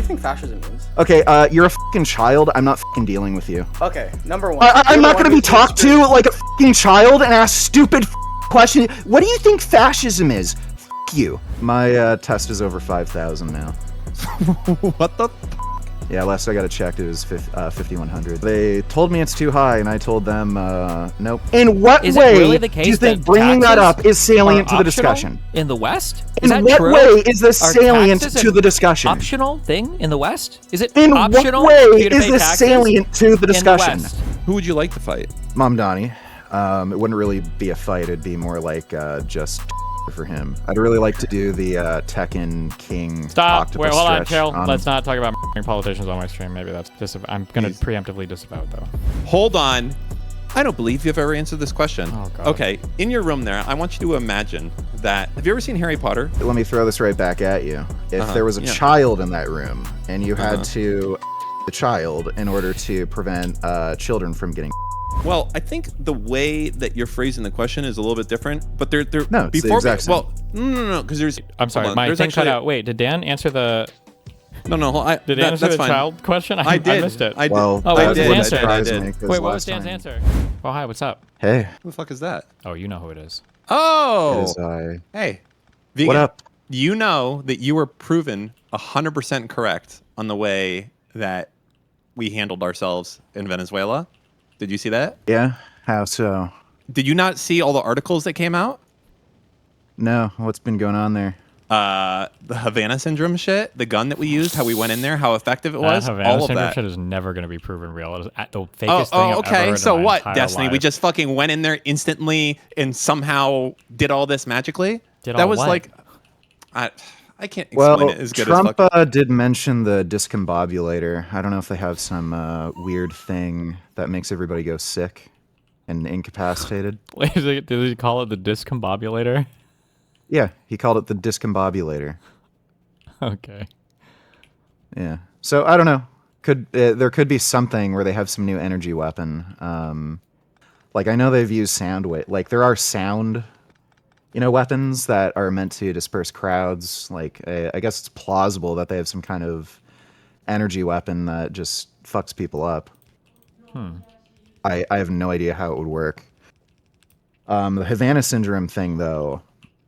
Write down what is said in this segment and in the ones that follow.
think fascism means? Okay, you're a fucking child. I'm not fucking dealing with you. Okay, number one. I'm not gonna be talked to like a fucking child and ask stupid questions. What do you think fascism is? You. My test is over 5,000 now. What the? Yeah, last I got it checked, it was 5,100. They told me it's too high, and I told them, nope. In what way do you think bringing that up is salient to the discussion? In the West? In what way is this salient to the discussion? Optional thing in the West? Is it in optional? what way is this salient to the discussion? Who would you like to fight? Mom Donnie. It wouldn't really be a fight, it'd be more like just for him. I'd really like to do the Tekken King. Stop. Wait, hold on, chill. Let's not talk about politicians on my stream. Maybe that's I'm gonna preemptively disavow it, though. Hold on. I don't believe you've ever answered this question. Oh, God. Okay, in your room there, I want you to imagine that. Have you ever seen Harry Potter? Let me throw this right back at you. If there was a child in that room and you had to the child in order to prevent children from getting. Well, I think the way that you're phrasing the question is a little bit different, but they're no, it's before the exact same. well, no, because there's. I'm sorry, my thing cut out. Wait, did Dan answer the? No, did Dan answer the child question? I did. I missed it. I did. Well, what was his answer? I did. Wait, what was Dan's answer? Oh, hi, what's up? Hey. Who the fuck is that? Oh, you know who it is. Oh. It is I. Hey. Vegan, what up? You know that you were proven 100% correct on the way that we handled ourselves in Venezuela. Did you see that? Yeah. How so? Did you not see all the articles that came out? No. What's been going on there? The Havana syndrome shit, the gun that we used, how we went in there, how effective it was, Havana all of syndrome that. shit is never going to be proven real. It is the fakest thing I've ever heard So in my what, entire Destiny? life. We just fucking went in there instantly and somehow did all this magically? Did that all was what? like, I can't explain it as good Trump, as fuck. did mention the discombobulator. I don't know if they have some weird thing that makes everybody go sick and incapacitated. Wait, did he call it the discombobulator? Yeah, he called it the discombobulator. Okay. Yeah. So I don't know. There could be something where they have some new energy weapon. Like I know they've used sound like there are sound, weapons that are meant to disperse crowds. Like I guess it's plausible that they have some kind of energy weapon that just fucks people up. I have no idea how it would work. The Havana syndrome thing, though,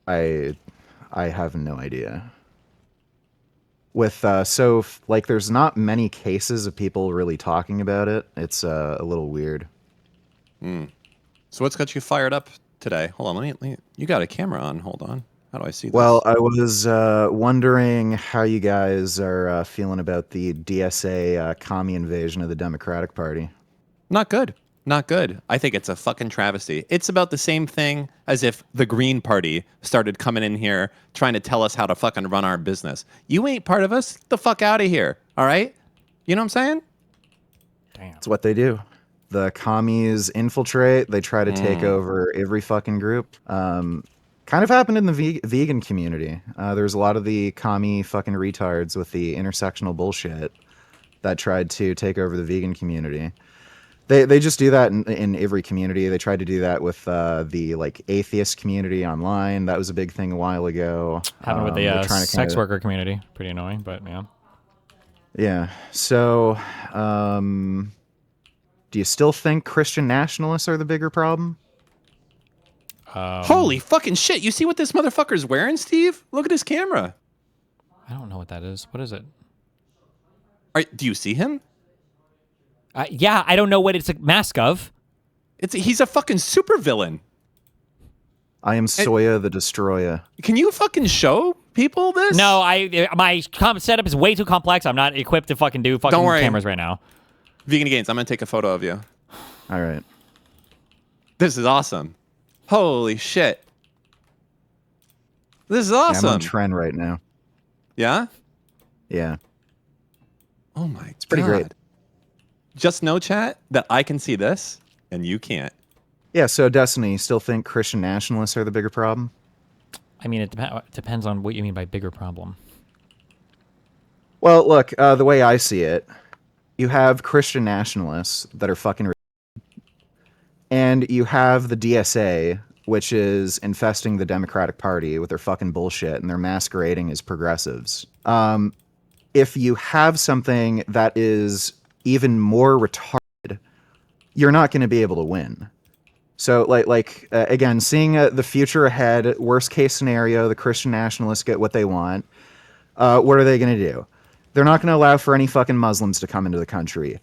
I have no idea. With there's not many cases of people really talking about it. It's a little weird. So what's got you fired up today? Hold on, let me you got a camera on. Hold on. How do I see this? Well, I was wondering how you guys are feeling about the DSA commie invasion of the Democratic Party. Not good. Not good. I think it's a fucking travesty. It's about the same thing as if the Green Party started coming in here trying to tell us how to fucking run our business. You ain't part of us. Get the fuck out of here. All right? You know what I'm saying? Damn. It's what they do. The commies infiltrate. They try to take over every fucking group. Kind of happened in the vegan community. There's a lot of the commie fucking retards with the intersectional bullshit that tried to take over the vegan community. They just do that in every community. They tried to do that with the atheist community online. That was a big thing a while ago. Happened with the sex worker community. Pretty annoying, but yeah. Yeah. So, do you still think Christian nationalists are the bigger problem? Holy fucking shit. You see what this motherfucker's wearing, Steve? Look at his camera. I don't know what that is. What is it? Do you see him? Yeah, I don't know what it's a mask of. He's a fucking supervillain. I am Soya the Destroyer. Can you fucking show people this? No, my setup is way too complex. I'm not equipped to fucking do fucking cameras right now. Vegan Gains, I'm gonna take a photo of you. All right. This is awesome. Holy shit. This is awesome. Yeah, I'm on trend right now. Yeah? Yeah. Oh my god. It's pretty great. Just know, chat, that I can see this and you can't. Yeah, so Destiny, you still think Christian nationalists are the bigger problem? I mean, it depends on what you mean by bigger problem. Well, look, the way I see it, you have Christian nationalists that are fucking and you have the DSA, which is infesting the Democratic Party with their fucking bullshit, and they're masquerading as progressives. if you have something that is even more retarded, you're not going to be able to win. So, again, seeing the future ahead, worst case scenario, the Christian nationalists get what they want. What are they going to do? They're not going to allow for any fucking Muslims to come into the country.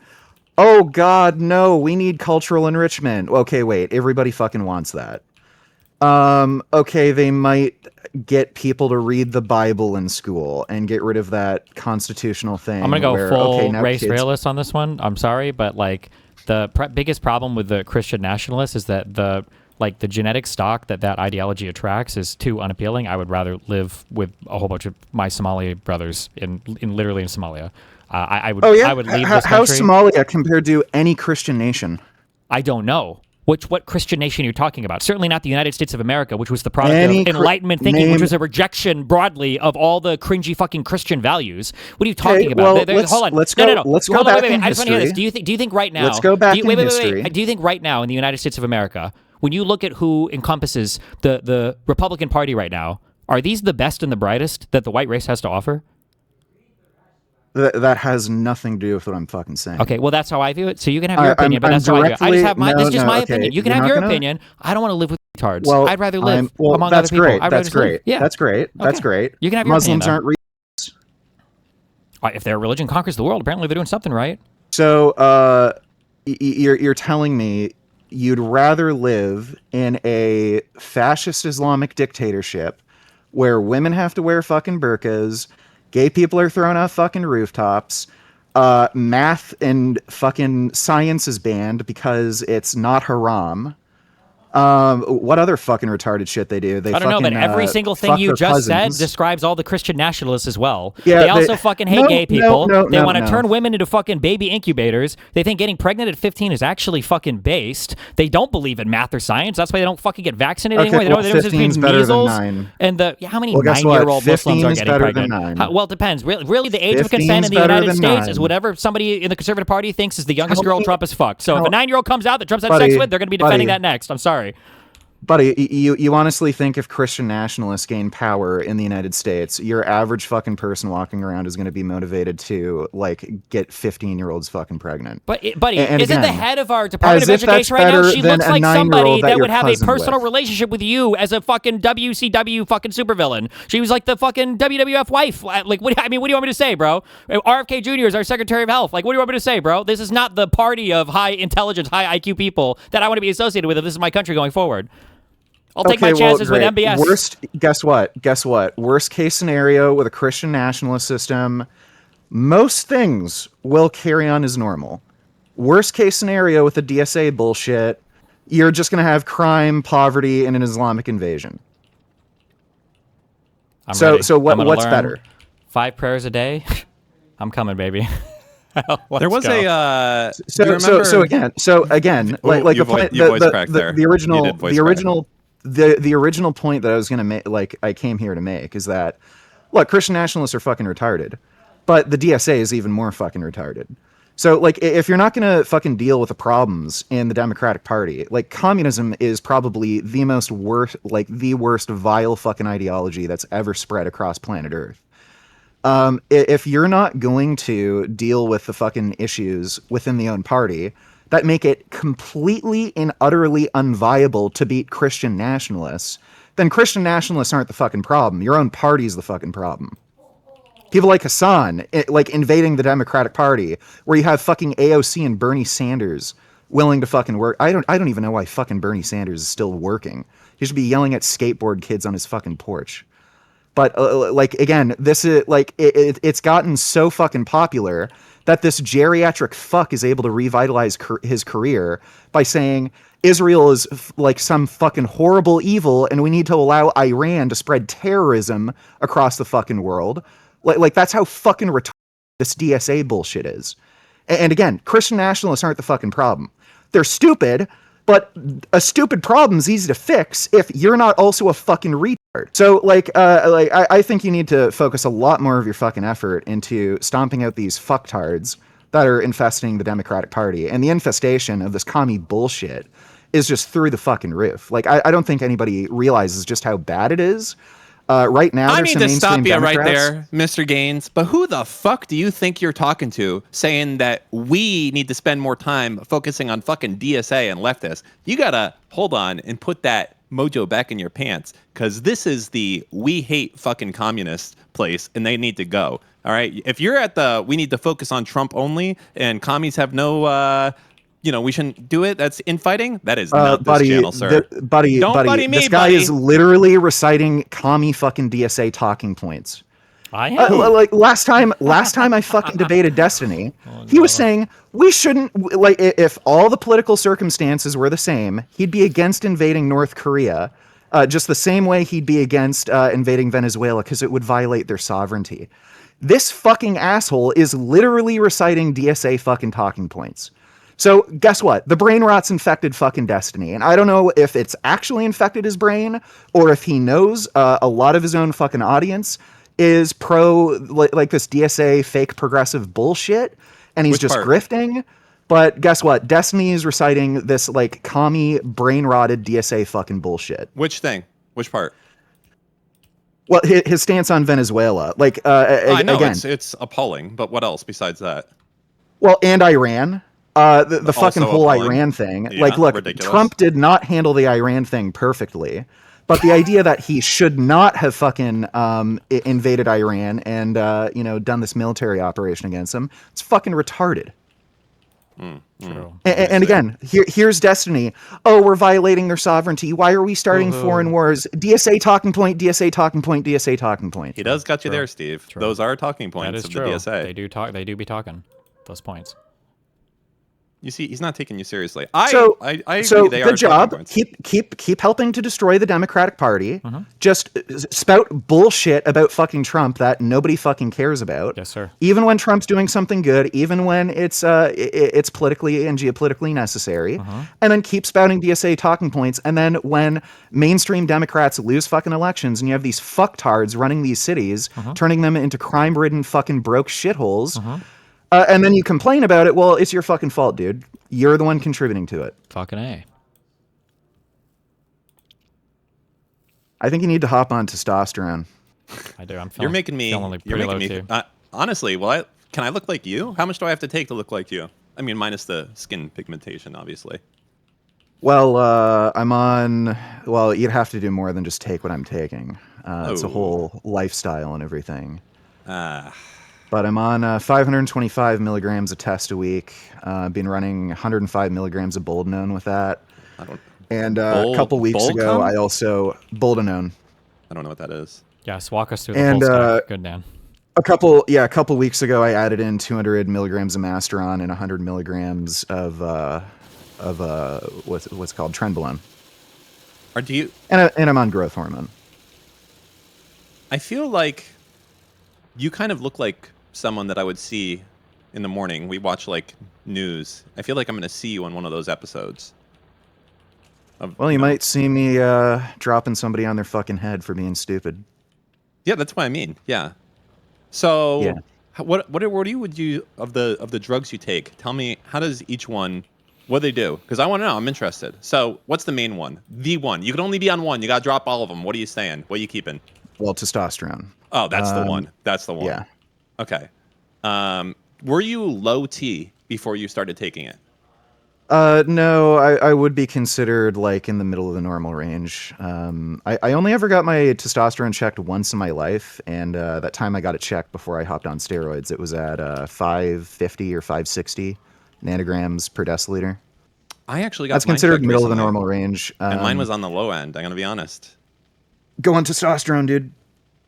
Oh, God, no, we need cultural enrichment. Okay, wait, everybody fucking wants that. Okay, they might get people to read the Bible in school and get rid of that constitutional thing. I'm gonna go where, full okay, now race kids... realist on this one. I'm sorry, but like the biggest problem with the Christian nationalists is that the genetic stock that ideology attracts is too unappealing. I would rather live with a whole bunch of my Somali brothers in literally in Somalia. I would leave this country. How's Somalia compared to any Christian nation? I don't know. What Christian nation you're talking about? Certainly not the United States of America, which was the product of Enlightenment thinking, which was a rejection broadly of all the cringy fucking Christian values. What are you talking about? Well, hold on. Let's no. go back in I just want to hear history. this. Do you think right now? Let's go back in history. Do you think right now in the United States of America, when you look at who encompasses the Republican Party right now, are these the best and the brightest that the white race has to offer? That has nothing to do with what I'm fucking saying. Okay, well, that's how I view it. So you can have your opinion, but that's how I view it. I just have my, this is just my opinion. You can have your opinion. I don't want to live with retards. Well, I'd rather live among that's other people. Great. That's great. Yeah. That's great. That's great. You can have your Muslims opinion, aren't if their religion conquers the world, apparently they're doing something right. So you're telling me you'd rather live in a fascist Islamic dictatorship where women have to wear fucking burqas, gay people are thrown off fucking rooftops, math and fucking science is banned because it's not haram. What other fucking retarded shit they do? I don't know, but every single thing you just said describes all the Christian nationalists as well. Yeah, they also fucking hate gay people. They want to no. turn women into fucking baby incubators. They think getting pregnant at 15 is actually fucking based. They don't believe in math or science. That's why they don't fucking get vaccinated anymore. They don't know the difference between measles and how many 9-year-old Muslims are getting pregnant? Well, it depends. Really, the age of consent in the United States is whatever somebody in the Conservative Party thinks is the youngest girl Trump has fucked. So if a 9-year-old comes out that Trump's had sex with, they're going to be defending that next. I'm sorry. Buddy, you honestly think if Christian nationalists gain power in the United States, your average fucking person walking around is going to be motivated to, like, get 15-year-olds fucking pregnant? Buddy, and isn't again, the head of our Department of Education right now? She looks like somebody that would have a personal relationship with you as a fucking WCW fucking supervillain. She was like the fucking WWF wife. Like, what do you want me to say, bro? RFK Jr. is our Secretary of Health. Like, what do you want me to say, bro? This is not the party of high intelligence, high IQ people that I want to be associated with if this is my country going forward. I'll take my chances with MBS. Guess what? Worst case scenario with a Christian nationalist system, most things will carry on as normal. Worst case scenario with the DSA bullshit, you're just going to have crime, poverty, and an Islamic invasion. So what's better? 5 prayers a day? I'm coming, baby. There was a so again, the original point that I was going to make, like I came here to make, is that, look, Christian nationalists are fucking retarded, but the DSA is even more fucking retarded. So, like, if you're not going to fucking deal with the problems in the Democratic Party, like, communism is probably the worst vile fucking ideology that's ever spread across planet Earth. If you're not going to deal with the fucking issues within the own party that make it completely and utterly unviable to beat Christian nationalists, then Christian nationalists aren't the fucking problem. Your own party's the fucking problem. People like Hassan, like, invading the Democratic Party, where you have fucking AOC and Bernie Sanders willing to fucking work. I don't even know why fucking Bernie Sanders is still working. He should be yelling at skateboard kids on his fucking porch. But like, again, this is like it's gotten so fucking popular that this geriatric fuck is able to revitalize his career by saying Israel is like some fucking horrible evil, and we need to allow Iran to spread terrorism across the fucking world. Like that's how fucking retarded this DSA bullshit is. And again, Christian nationalists aren't the fucking problem. They're stupid, but a stupid problem is easy to fix if you're not also a fucking retard. So, I think you need to focus a lot more of your fucking effort into stomping out these fucktards that are infesting the Democratic Party. And the infestation of this commie bullshit is just through the fucking roof. Like, I don't think anybody realizes just how bad it is. Right now, I there's need some to stop mainstream you right Democrats. there, Mr. Gaines. But who the fuck do you think you're talking to saying that we need to spend more time focusing on fucking DSA and leftists? You gotta hold on and put that mojo back in your pants, because this is the we hate fucking communist place and they need to go. All right? If you're at the we need to focus on Trump only and commies have no we shouldn't do it. That's infighting. That is not this channel, sir. Don't buddy me, this guy buddy. is literally reciting commie fucking DSA talking points. I am. Like last time I fucking debated Destiny, he was saying we shouldn't, like, if all the political circumstances were the same, he'd be against invading North Korea, just the same way he'd be against invading Venezuela because it would violate their sovereignty. This fucking asshole is literally reciting DSA fucking talking points. So guess what? The brain rot's infected fucking Destiny. And I don't know if it's actually infected his brain or if he knows a lot of his own fucking audience is pro like this DSA fake progressive bullshit and he's Which just part? grifting. But guess what? Destiny is reciting this like commie brain rotted DSA fucking bullshit. Which thing? Which part? Well, his stance on Venezuela, like I know again, it's appalling, but what else besides that? well, and Iran. The fucking Also whole appalling. Iran thing. Yeah, like, look, ridiculous. Trump did not handle the Iran thing perfectly, but the idea that he should not have fucking invaded Iran and done this military operation against them, it's fucking retarded. True. And again, here's Destiny. Oh, we're violating their sovereignty. Why are we starting foreign wars? DSA talking point. DSA talking point. DSA talking point. He does got you there, Steve. True. Those are talking That points is of true. the DSA. They do talk. They do be talking those points. You see, he's not taking you seriously. So I agree. So They are good job. talking points. Keep helping to destroy the Democratic Party. Mm-hmm. Just spout bullshit about fucking Trump that nobody fucking cares about. Yes, sir. Even when Trump's doing something good, even when it's politically and geopolitically necessary, Mm-hmm. and then keep spouting DSA talking points. And then when mainstream Democrats lose fucking elections, and you have these fucktards running these cities, Mm-hmm. turning them into crime-ridden fucking broke shitholes. And then you complain about it. Well, it's your fucking fault, dude. You're the one contributing to it. Fucking A. I think you need to hop on testosterone. I do. I'm feeling. You're making me. Feeling like You're pretty making low me. too. Honestly, can I look like you? How much do I have to take to look like you? I mean, minus the skin pigmentation, obviously. Well, I'm on. Well, you'd have to do more than just take what I'm taking. It's a Oh. whole lifestyle and everything. Ah, But I'm on 525 milligrams of test a week. Been running 105 milligrams of boldenone with that. I don't. And a couple weeks ago, I also boldenone. I don't know what that is. Yes, walk us through the And, full stack. Good, Dan. A couple weeks ago, I added in 200 milligrams of Masteron and 100 milligrams of what's called Trenbolone. Or do you? And I'm on growth hormone. I feel like you kind of look like someone that I would see in the morning. We watch like news. I feel like I'm going to see you on one of those episodes. Well, you might see me dropping somebody on their fucking head for being stupid. Yeah, that's what I mean. Yeah. So, Yeah. What would you of the drugs you take? Tell me, how does each one? What do they do? Because I want to know. I'm interested. So, what's the main one? The one. You can only be on one. You got to drop all of them. What are you saying? What are you keeping? Well, testosterone. Oh, that's the one. That's the one. Yeah. Okay. Were you low T before you started taking it? No, I would be considered like in the middle of the normal range. I only ever got my testosterone checked once in my life, and that time I got it checked before I hopped on steroids. It was at 550 or 560 nanograms per deciliter. I actually got That's mine considered checked middle of the recently, normal range. and mine was on the low end. I'm gonna be honest. Go on testosterone, dude.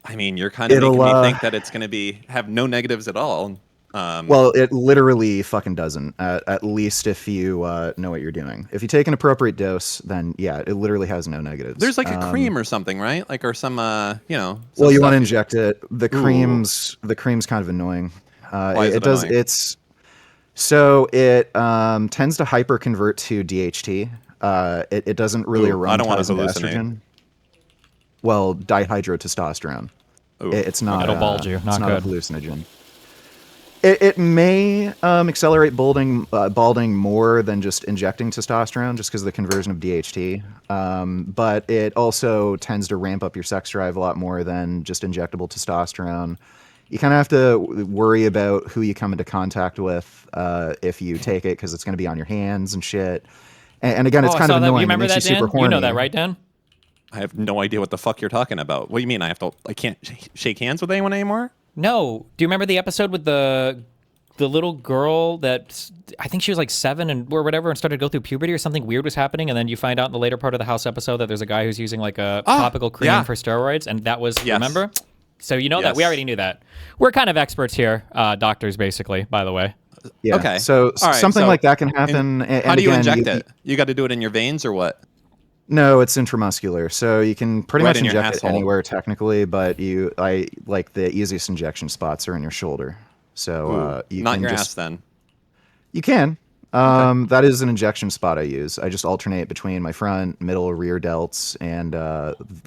I mean, you're kind of It'll, making me think that it's gonna have no negatives at all. Well, it literally fucking doesn't. At least if you know what you're doing. If you take an appropriate dose, then yeah, it literally has no negatives. There's like a cream or something, right? Like or some some Well, you stuff want to inject it. The cream's kind of annoying. Why is it does. annoying? It tends to hyperconvert to DHT. It doesn't really Ooh, I don't wanna aromatase into hallucinate. estrogen. Well, dihydrotestosterone. Ooh, It's not. It'll bulge you. It's Not not a good. hallucinogen. It may accelerate balding more than just injecting testosterone, just because of the conversion of DHT. But it also tends to ramp up your sex drive a lot more than just injectable testosterone. You kind of have to worry about who you come into contact with if you take it, because it's going to be on your hands and shit. And again, it's kind of annoying. You remember it makes that, you super Dan? horny. You know that, right, Dan? I have no idea what the fuck you're talking about. What do you mean? I can't shake hands with anyone anymore? No. Do you remember the episode with the little girl that I think she was like 7 or whatever and started to go through puberty or something weird was happening, and then you find out in the later part of the house episode that there's a guy who's using like a topical cream for steroids, and that was remember? So you know that we already knew that. We're kind of experts here, doctors basically. By the way. Yeah. Okay. So something like that can happen. And how do you again, inject it? You got to do it in your veins or what? No, it's intramuscular, so you can pretty much in your inject it asshole. anywhere technically. But the easiest injection spots are in your shoulder. So you not can your just, ass then. You can. That is an injection spot I use. I just alternate between my front, middle, rear delts, and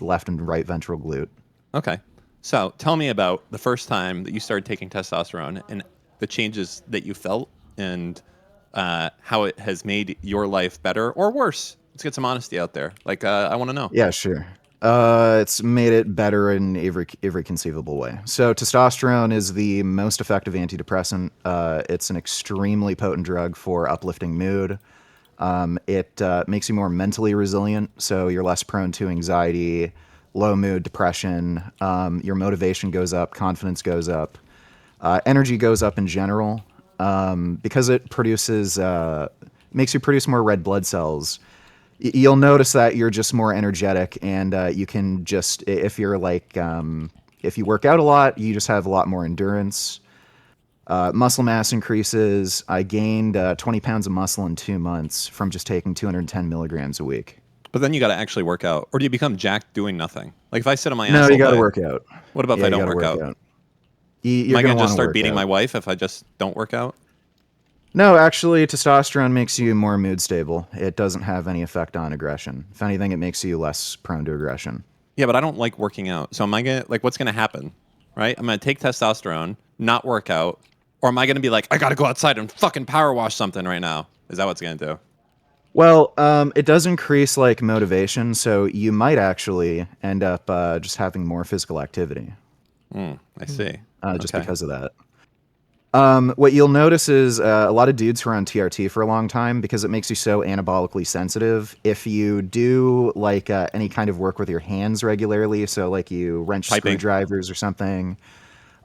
left and right ventral glute. Okay. So tell me about the first time that you started taking testosterone and the changes that you felt and how it has made your life better or worse. Let's get some honesty out there. Like, I want to know. Yeah, sure. It's made it better in every conceivable way. So testosterone is the most effective antidepressant. It's an extremely potent drug for uplifting mood. It makes you more mentally resilient, so you're less prone to anxiety, low mood, depression. Your motivation goes up, confidence goes up, energy goes up in general, because it makes you produce more red blood cells. You'll notice that you're just more energetic, and you can just, if you're like, if you work out a lot, you just have a lot more endurance. Muscle mass increases. I gained 20 pounds of muscle in 2 months from just taking 210 milligrams a week. But then you got to actually work out, or do you become jacked doing nothing? Like if I sit on my ass, No, all you got to day, work out. What about if I don't work out? Am I going to just start beating my wife if I just don't work out? No, actually, testosterone makes you more mood stable. It doesn't have any effect on aggression. If anything, it makes you less prone to aggression. Yeah, but I don't like working out. So am I going to, like, what's going to happen, right? I'm going to take testosterone, not work out, or am I going to be like, I got to go outside and fucking power wash something right now? Is that what's going to do? Well, it does increase like motivation, so you might actually end up just having more physical activity. I see. Just because of that. What you'll notice is a lot of dudes who are on TRT for a long time, because it makes you so anabolically sensitive. If you do like any kind of work with your hands regularly, so like you wrench screwdrivers or something,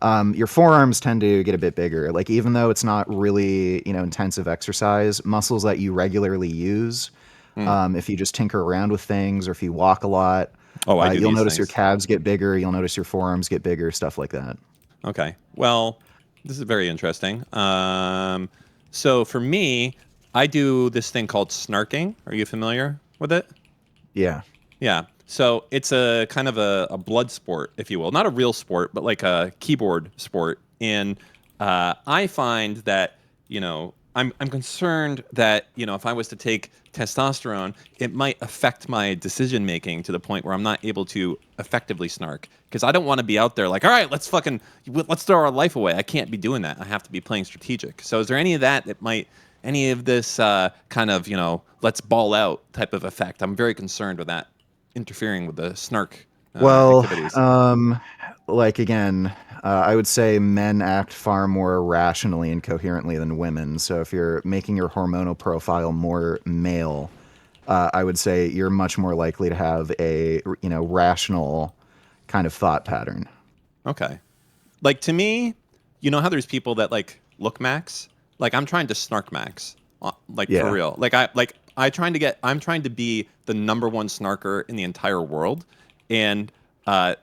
your forearms tend to get a bit bigger. Like even though it's not really intensive exercise, muscles that you regularly use, if you just tinker around with things or if you walk a lot, you'll notice your calves get bigger. You'll notice your forearms get bigger, stuff like that. Okay. Well, this is very interesting. So for me, I do this thing called snarking. Are you familiar with it? Yeah. Yeah. So it's a kind of a blood sport, if you will. Not a real sport, but like a keyboard sport. And I find that, I'm concerned that, if I was to take testosterone, it might affect my decision making to the point where I'm not able to effectively snark. Because I don't want to be out there like, all right, let's throw our life away. I can't be doing that. I have to be playing strategic. So is there any of any of this kind of, let's ball out type of effect? I'm very concerned with that interfering with the snark activities. I would say men act far more rationally and coherently than women. So if you're making your hormonal profile more male, I would say you're much more likely to have a rational kind of thought pattern. Okay. Like to me, you know how there's people that like look max? Like I'm trying to snark max. For real. I'm trying to be the number one snarker in the entire world. And I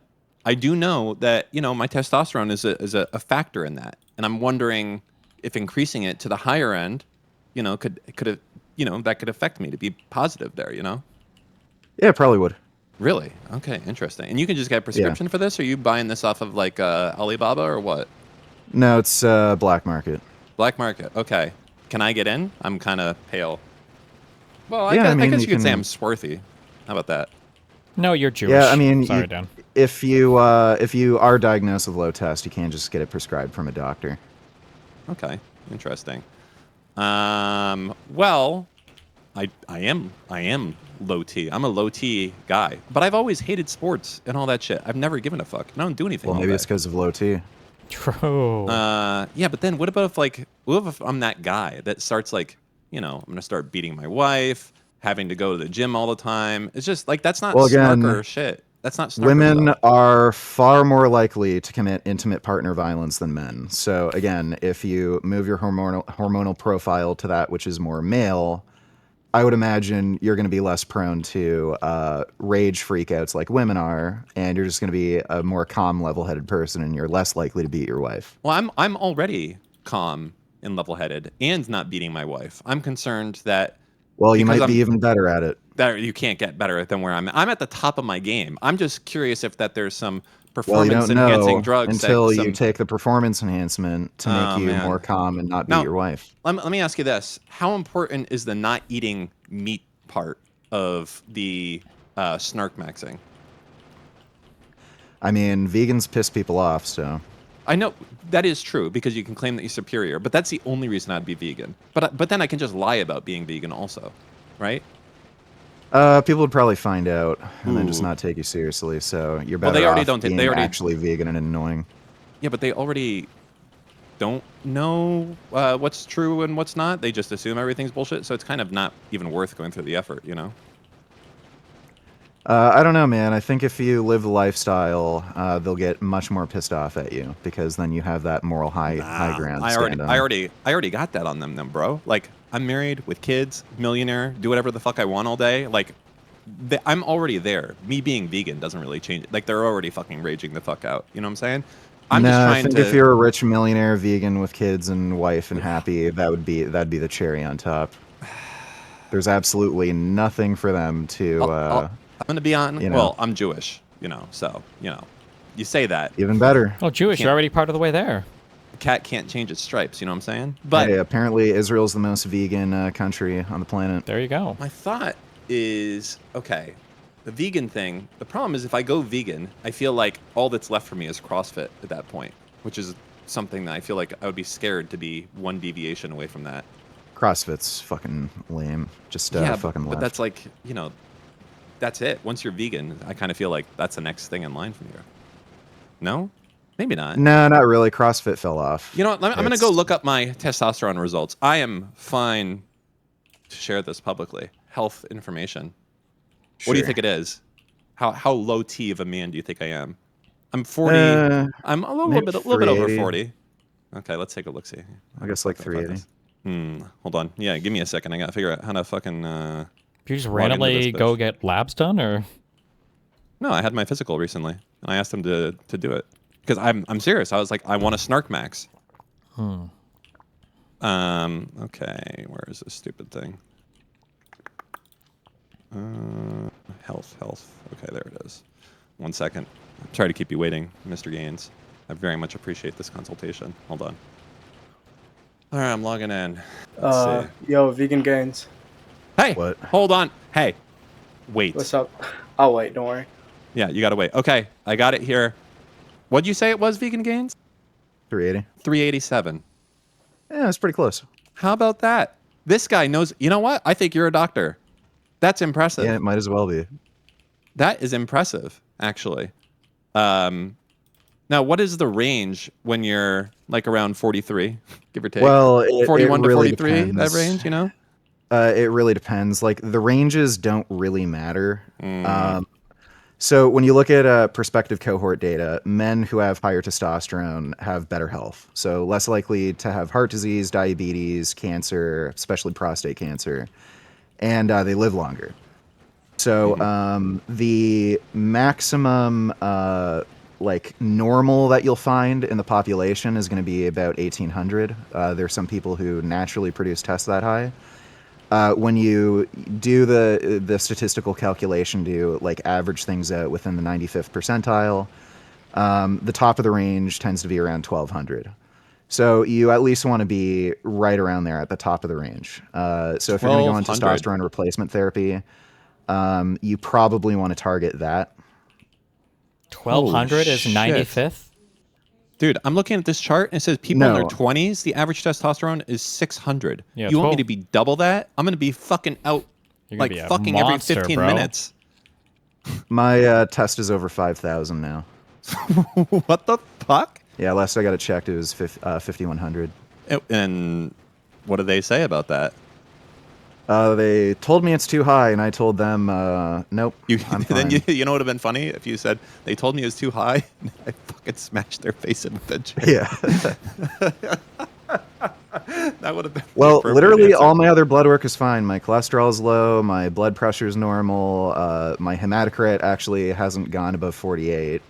do know that, my testosterone is a factor in that. And I'm wondering if increasing it to the higher end, could that could affect me to be positive there, Yeah, it probably would. Really? Okay, interesting. And you can just get a prescription for this? Or are you buying this off of like Alibaba or what? No, it's black market. Black market. Okay. Can I get in? I'm kind of pale. Well, I guess you could say I'm swarthy. How about that? No, you're Jewish. Yeah, Sorry, Dan. If you are diagnosed with low test, you can't just get it prescribed from a doctor. Okay, interesting. Well, I am low T. I'm a low T guy, but I've always hated sports and all that shit. I've never given a fuck. I don't do anything. Well, maybe it's because of low T. True. Yeah, but then what about if I'm that guy that starts like, I'm gonna start beating my wife, having to go to the gym all the time. It's just like that's not snarker shit. That's not snarker women stuff. are far more likely to commit intimate partner violence than men. So again, if you move your hormonal profile to that which is more male, I would imagine you're going to be less prone to rage freakouts like women are, and you're just going to be a more calm, level-headed person, and you're less likely to beat your wife. Well, I'm already calm and level-headed and not beating my wife. I'm concerned that. Well, you might be even better at it. That you can't get better than where I'm at the top of my game. I'm just curious if there's some performance-enhancing drugs. Until you take the performance enhancement to make you more calm and not beat your wife. Let me ask you this. How important is the not eating meat part of the snark maxing? I mean, vegans piss people off, so... I know that is true because you can claim that you're superior, but that's the only reason I'd be vegan. But then I can just lie about being vegan also, right? People would probably find out and then just not take you seriously. So you're better off being actually vegan and annoying. Yeah, but they already don't know what's true and what's not. They just assume everything's bullshit. So it's kind of not even worth going through the effort, I don't know, man. I think if you live the lifestyle, they'll get much more pissed off at you because then you have that moral high ground. I already got that on them, bro. Like, I'm married with kids, millionaire, do whatever the fuck I want all day. Like, I'm already there. Me being vegan doesn't really change it. Like, they're already fucking raging the fuck out. You know what I'm saying? I think if you're a rich millionaire vegan with kids and wife and happy, that'd be the cherry on top. There's absolutely nothing for them to. I'm gonna be on. Well, I'm Jewish, so you say that. Even better. Oh, Jewish, you're already part of the way there. A cat can't change its stripes. You know what I'm saying? But hey, apparently Israel's the most vegan country on the planet. There you go. My thought is okay. The vegan thing. The problem is if I go vegan, I feel like all that's left for me is CrossFit at that point, which is something that I feel like I would be scared to be one deviation away from that. CrossFit's fucking lame. Just fucking left. But that's like that's it. Once you're vegan, I kind of feel like that's the next thing in line from here. No? Maybe not. No, not really. CrossFit fell off. You know what? I'm going to go look up my testosterone results. I am fine to share this publicly. Health information. Sure. What do you think it is? How low T of a man do you think I am? I'm 40. I'm a little bit over 40. Okay, let's take a look. See. I guess like 380. Hold on. Yeah, give me a second. I got to figure out how to fucking. Did you just randomly go get labs done, or? No, I had my physical recently, and I asked them to do it because I'm serious. I was like, I want a snark max. Okay, where is this stupid thing? Health. Okay, there it is. 1 second. I'm sorry to keep you waiting, Mr. Gaines. I very much appreciate this consultation. Hold on. All right, I'm logging in. Let's see. Yo, Vegan Gains. Hey, what? Hold on. Hey, wait. What's up? I'll wait. Don't worry. Yeah, you gotta wait. Okay, I got it here. What'd you say it was, Vegan Gains? 380. 387. Yeah, that's pretty close. How about that? This guy knows. You know what? I think you're a doctor. That's impressive. Yeah, it might as well be. That is impressive, actually. Now, what is the range when you're like around 43, give or take? Well, 41 to really 43, depends. that range, It really depends. Like, the ranges don't really matter. So when you look at prospective cohort data, men who have higher testosterone have better health. So less likely to have heart disease, diabetes, cancer, especially prostate cancer, and they live longer. So the maximum like normal that you'll find in the population is going to be about 1,800. There's some people who naturally produce tests that high. When you do the statistical calculation to like average things out within the 95th percentile, the top of the range tends to be around 1,200. So you at least want to be right around there at the top of the range. So if you're going to go on testosterone replacement therapy, you probably want to target that. 1,200 is 95th? Dude, I'm looking at this chart and it says people in their 20s, the average testosterone is 600. Yeah, you want me to be double that? I'm going to be fucking out You're like gonna be a fucking monster, every 15 bro. minutes. My test is over 5,000 now. What the fuck? Yeah, last I got it checked, it was 5,100. And what did they say about that? They told me it's too high, and I told them, nope, I'm fine. Then you know what would have been funny if you said they told me it was too high, and I fucking smashed their face in with a chair. Yeah. That would have been Well, the appropriate literally answer. all my other blood work is fine. My cholesterol is low, my blood pressure is normal, my hematocrit actually hasn't gone above 48.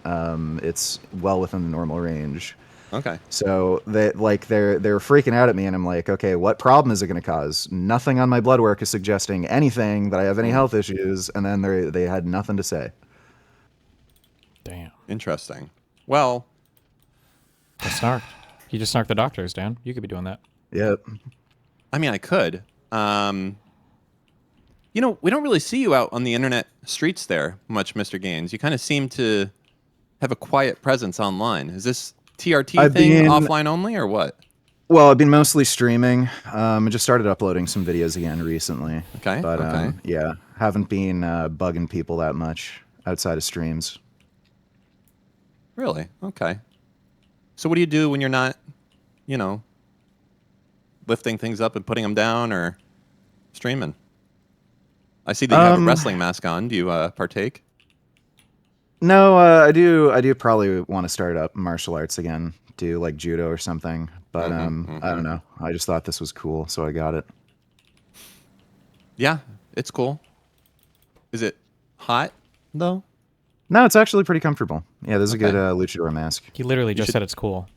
It's well within the normal range. Okay. So they're freaking out at me, and I'm like, okay, what problem is it going to cause? Nothing on my blood work is suggesting anything that I have any health issues, and then they had nothing to say. Damn. Interesting. Well, I snarked. You just snarked the doctors, Dan. You could be doing that. Yep. I mean, I could. You know, we don't really see you out on the internet streets there much, Mr. Gaines. You kind of seem to have a quiet presence online. Is this TRT thing offline only, or what? Well, I've been mostly streaming. I just started uploading some videos again recently. Okay. But okay. yeah, haven't been bugging people that much outside of streams. Really? Okay. So what do you do when you're not, you know, lifting things up and putting them down or streaming? I see that you have a wrestling mask on. Do you partake? No, I do probably want to start up martial arts again, do like judo or something. But I don't know. I just thought this was cool, so I got it. Yeah, it's cool. Is it hot though? No, it's actually pretty comfortable. Yeah, this is a good luchador mask. He literally just said it's cool.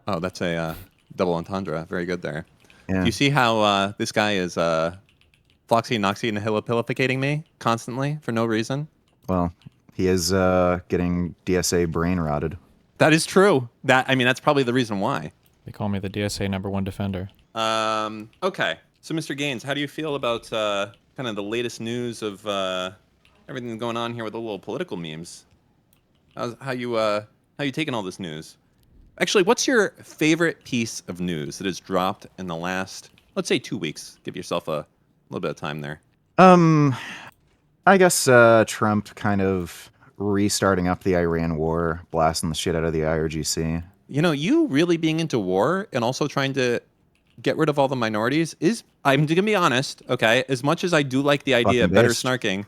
Oh, that's a double entendre. Very good there. Yeah. Do you see how this guy is Floxy, Noxy, and Nihilipilificating me constantly for no reason? Well, he is getting DSA brain rotted. That is true. That's probably the reason why. They call me the DSA #1 defender. Okay. So, Mr. Gaines, how do you feel about kind of the latest news of everything going on here with the little political memes? How you taking all this news? Actually, what's your favorite piece of news that has dropped in the last, let's say, 2 weeks? Give yourself a little bit of time there. I guess Trump kind of restarting up the Iran war, blasting the shit out of the IRGC. You know, you really being into war and also trying to get rid of all the minorities I'm going to be honest, okay, as much as I do like the idea of better snarking,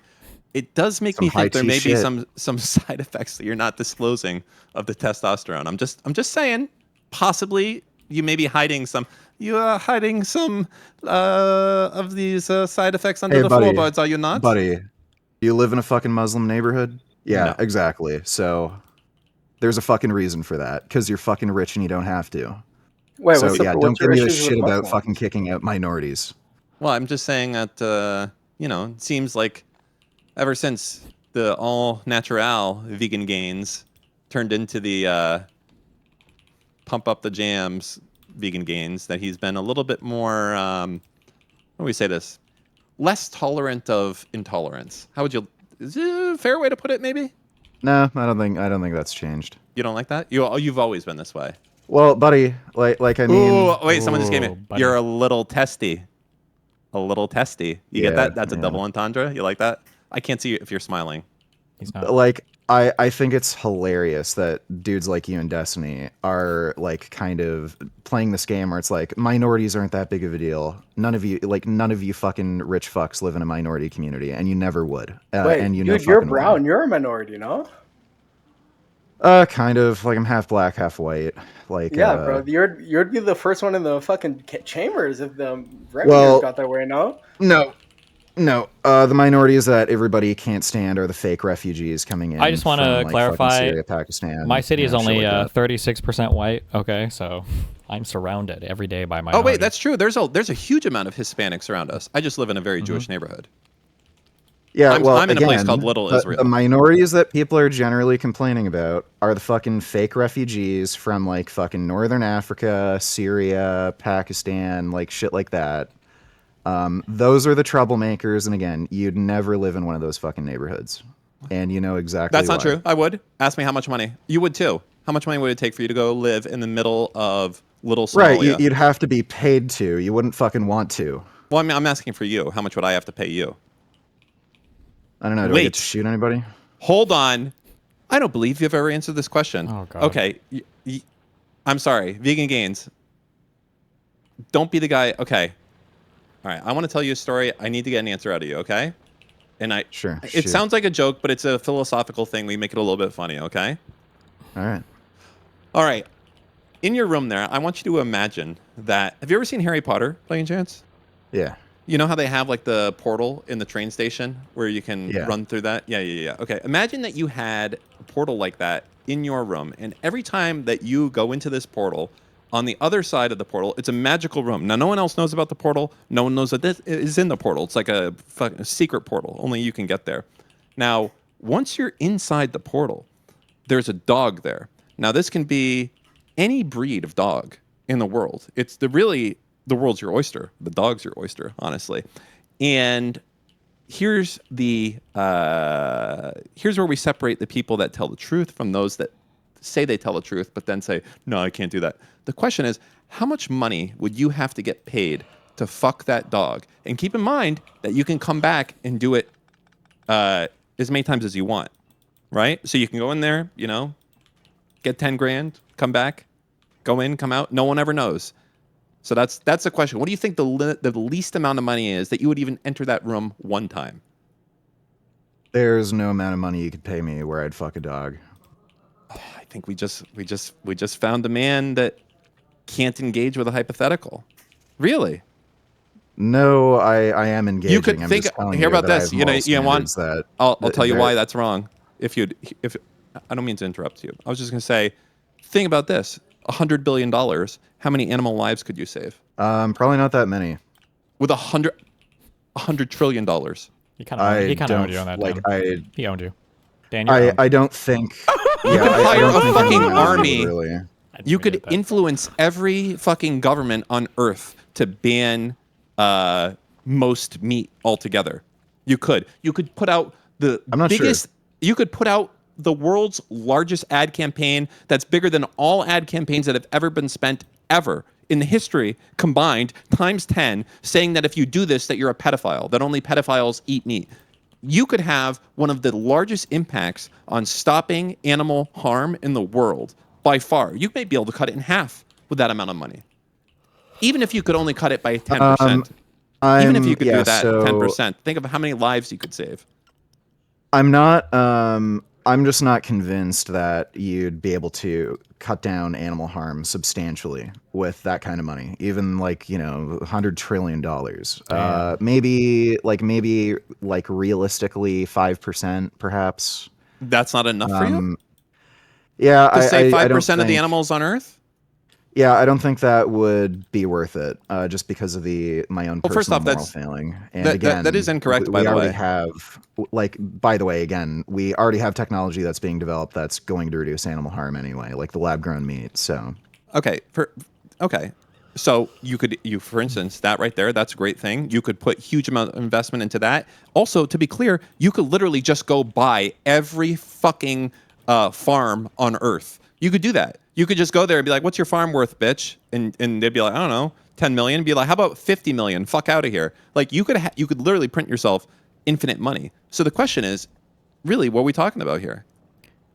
it does make me think there may be some side effects that you're not disclosing of the testosterone. I'm just saying, possibly you may be hiding some. You are hiding some of these side effects under the floorboards, are you not? Buddy, you live in a fucking Muslim neighborhood? Yeah, No. exactly. So there's a fucking reason for that, because you're fucking rich and you don't have to. Wait, So yeah, don't give me the issues with shit about Muslims? fucking kicking out minorities. Well, I'm just saying that it seems like ever since the all natural vegan gains turned into the pump up the jams vegan gains, that he's been a little bit more how do we say this? Less tolerant of intolerance. How would you? Is it a fair way to put it? Maybe. No, I don't think that's changed. You don't like that? You've always been this way. Well, buddy, like I mean. Ooh, wait, someone just gave me. buddy. You're a little testy. A little testy. You get that? That's a double entendre. You like that? I can't see if you're smiling. He's not. Like I think it's hilarious that dudes like you and Destiny are like kind of playing this game where it's like minorities aren't that big of a deal. None of you fucking rich fucks live in a minority community, and you never would. Wait, and dude, you're brown. You're a minority, no? Kind of. Like I'm half black, half white. Like Yeah, bro. You'd be the first one in the fucking chambers if the regulars got their way, no? No, the minorities that everybody can't stand are the fake refugees coming in. I just want to from, clarify. Syria, Pakistan. My city is shit only like that. 36% white. Okay, so I'm surrounded every day by Oh minorities. wait, that's true. There's a huge amount of Hispanics around us. I just live in a very Jewish neighborhood. Yeah, I'm in a place called Little Israel. The minorities that people are generally complaining about are the fucking fake refugees from like fucking Northern Africa, Syria, Pakistan, like shit like that. Those are the troublemakers, and again, you'd never live in one of those fucking neighborhoods. and you know exactly That's not why. true. I would. Ask me how much money. You would too. How much money would it take for you to go live in the middle of Little Somalia? Right, you'd have to be paid to. You wouldn't fucking want to. Well, I mean, I'm asking for you. How much would I have to pay you? I don't know. Do I get to shoot anybody? Hold on. I don't believe you've ever answered this question. Oh, God. Okay. I'm sorry. Vegan Gains. Don't be the guy. Okay. All right. I want to tell you a story. I need to get an answer out of you, okay? And Sure. It sounds like a joke, but it's a philosophical thing. We make it a little bit funny, okay? All right. All right. In your room there, I want you to imagine that. Have you ever seen Harry Potter by any chance? Yeah. You know how they have like the portal in the train station where you can run through that? Yeah. Okay. Imagine that you had a portal like that in your room. And every time that you go into this portal, on the other side of the portal, it's a magical room. Now, no one else knows about the portal. No one knows that this is in the portal. It's like a secret portal. Only you can get there. Now, once you're inside the portal, there's a dog there. Now, this can be any breed of dog in the world. It's the world's your oyster. The dog's your oyster, honestly. And here's where we separate the people that tell the truth from those that say they tell the truth, but then say, no, I can't do that. The question is, how much money would you have to get paid to fuck that dog? And keep in mind that you can come back and do it as many times as you want, right? So you can go in there, get 10 grand, come back, go in, come out. No one ever knows. So that's the question. What do you think the least amount of money is that you would even enter that room one time? There's no amount of money you could pay me where I'd fuck a dog. I think we just found a man that can't engage with a hypothetical. Really? No, I am engaging. You could think. Hear about this. I'll tell you why that's wrong. If I don't mean to interrupt you. I was just gonna say, think about this. $100 billion. How many animal lives could you save? Probably not that many. With $100 trillion. He kind of owned you on that. He owned you. Dan, I don't think. You could hire a fucking army. Really. You could influence every fucking government on Earth to ban most meat altogether. You could put out the biggest. Sure. You could put out the world's largest ad campaign that's bigger than all ad campaigns that have ever been spent ever in history combined times 10, saying that if you do this, that you're a pedophile, that only pedophiles eat meat. You could have one of the largest impacts on stopping animal harm in the world by far. You may be able to cut it in half with that amount of money. Even if you could only cut it by 10%. Even if you could do that 10%, think of how many lives you could save. I'm just not convinced that you'd be able to cut down animal harm substantially with that kind of money. Even $100 trillion. Maybe realistically 5%, perhaps. That's not enough for you? Yeah, to save 5% of the animals on Earth? Yeah, I don't think that would be worth it, just because of my own personal moral failing. And again, that is incorrect, by the way. We already have technology that's being developed that's going to reduce animal harm anyway, like the lab-grown meat. So okay. So for instance, that right there, that's a great thing. You could put huge amount of investment into that. Also, to be clear, you could literally just go buy every fucking farm on Earth. You could do that. You could just go there and be like, what's your farm worth, bitch? And they'd be like, I don't know, 10 million. Be like, how about 50 million? Fuck out of here. Like you could literally print yourself infinite money. So the question is, really, what are we talking about here?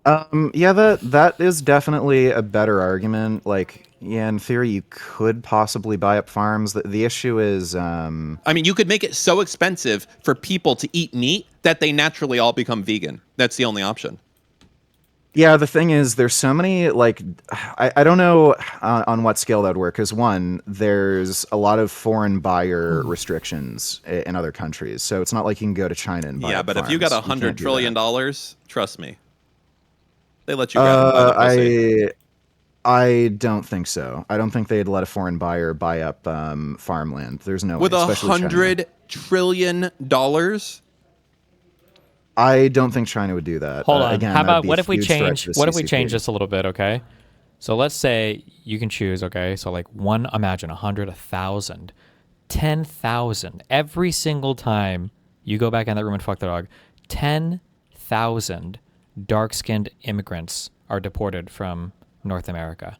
Yeah, that is definitely a better argument. In theory, you could possibly buy up farms. The issue is, you could make it so expensive for people to eat meat that they naturally all become vegan. That's the only option. Yeah, the thing is, there's so many, I don't know on what scale that would work, because one, there's a lot of foreign buyer restrictions in other countries, so it's not like you can go to China and buy but farms. If you got $100 trillion, trust me, they let you go buy the pussy. I don't think so. I don't think they'd let a foreign buyer buy up farmland. There's no with way, $100 trillion? I don't think China would do that. Hold on. Again, how about what if we change this a little bit, okay? So let's say you can choose, okay? So imagine 100, 1,000, 10,000 every single time you go back in that room and fuck the dog. 100,000 dark-skinned immigrants are deported from North America,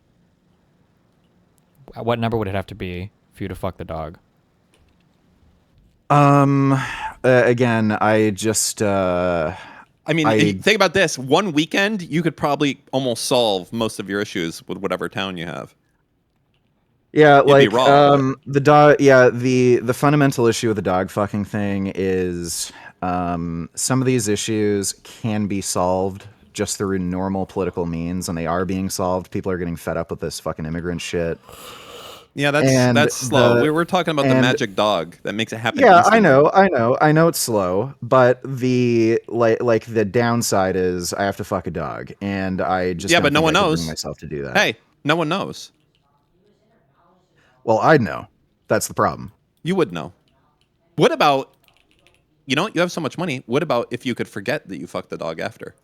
what number would it have to be for you to fuck the dog? Again, I just I mean, think about this. One weekend, you could probably almost solve most of your issues with whatever town you have. Yeah, You'd like be wrong, the dog. Yeah, the fundamental issue with the dog fucking thing is some of these issues can be solved just through normal political means, and they are being solved. People are getting fed up with this fucking immigrant shit. Yeah, that's slow. We were talking about the magic dog that makes it happen. Yeah, instantly. I know it's slow, but the like the downside is I have to fuck a dog, and I just don't but no think one I could knows. bring myself to do that. Hey, no one knows. Well, I'd know. That's the problem. You would know. What about, you know, you have so much money. What about if you could forget that you fucked the dog after?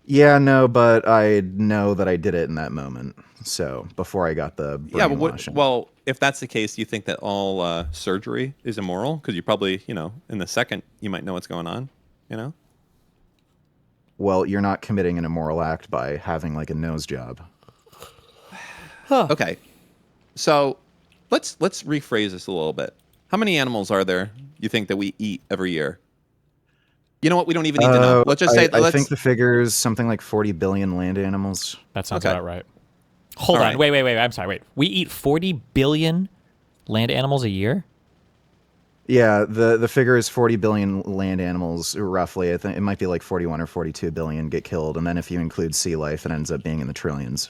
Yeah, no, but I know that I did it in that moment. So before I got the brainwashing. Well, if that's the case, do you think that all surgery is immoral? Because you probably, you know, in the second, you might know what's going on, you know? Well, you're not committing an immoral act by having like a nose job. Huh. Okay, so let's rephrase this a little bit. How many animals are there you think that we eat every year? You know what? We don't even need to know. Let's just say I think the figure is something like 40 billion land animals. That sounds about right. Hold on. Wait. I'm sorry. Wait. We eat 40 billion land animals a year? Yeah, the figure is 40 billion land animals, roughly. I think it might be like 41 or 42 billion get killed. And then if you include sea life, it ends up being in the trillions.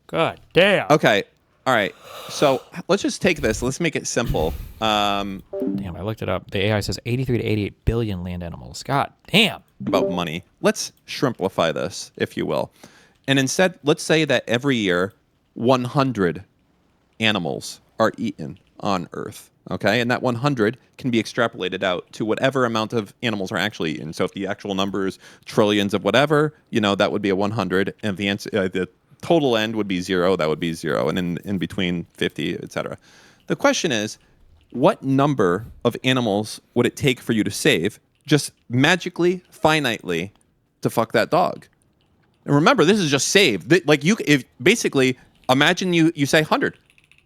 God damn. Okay. All right. So let's just take this. Let's make it simple. Damn, I looked it up. The AI says 83 to 88 billion land animals. God damn. About money. Let's shrimplify this, if you will. And instead, let's say that every year, 100 animals are eaten on Earth. Okay? And that 100 can be extrapolated out to whatever amount of animals are actually eaten. So if the actual number is trillions of whatever, you know, that would be a 100. And the answer, the total end would be 0. That would be 0. And in between 50, etc. The question is, what number of animals would it take for you to save, just magically, finitely, to fuck that dog? And remember, this is just save. Like if basically, imagine you say 100,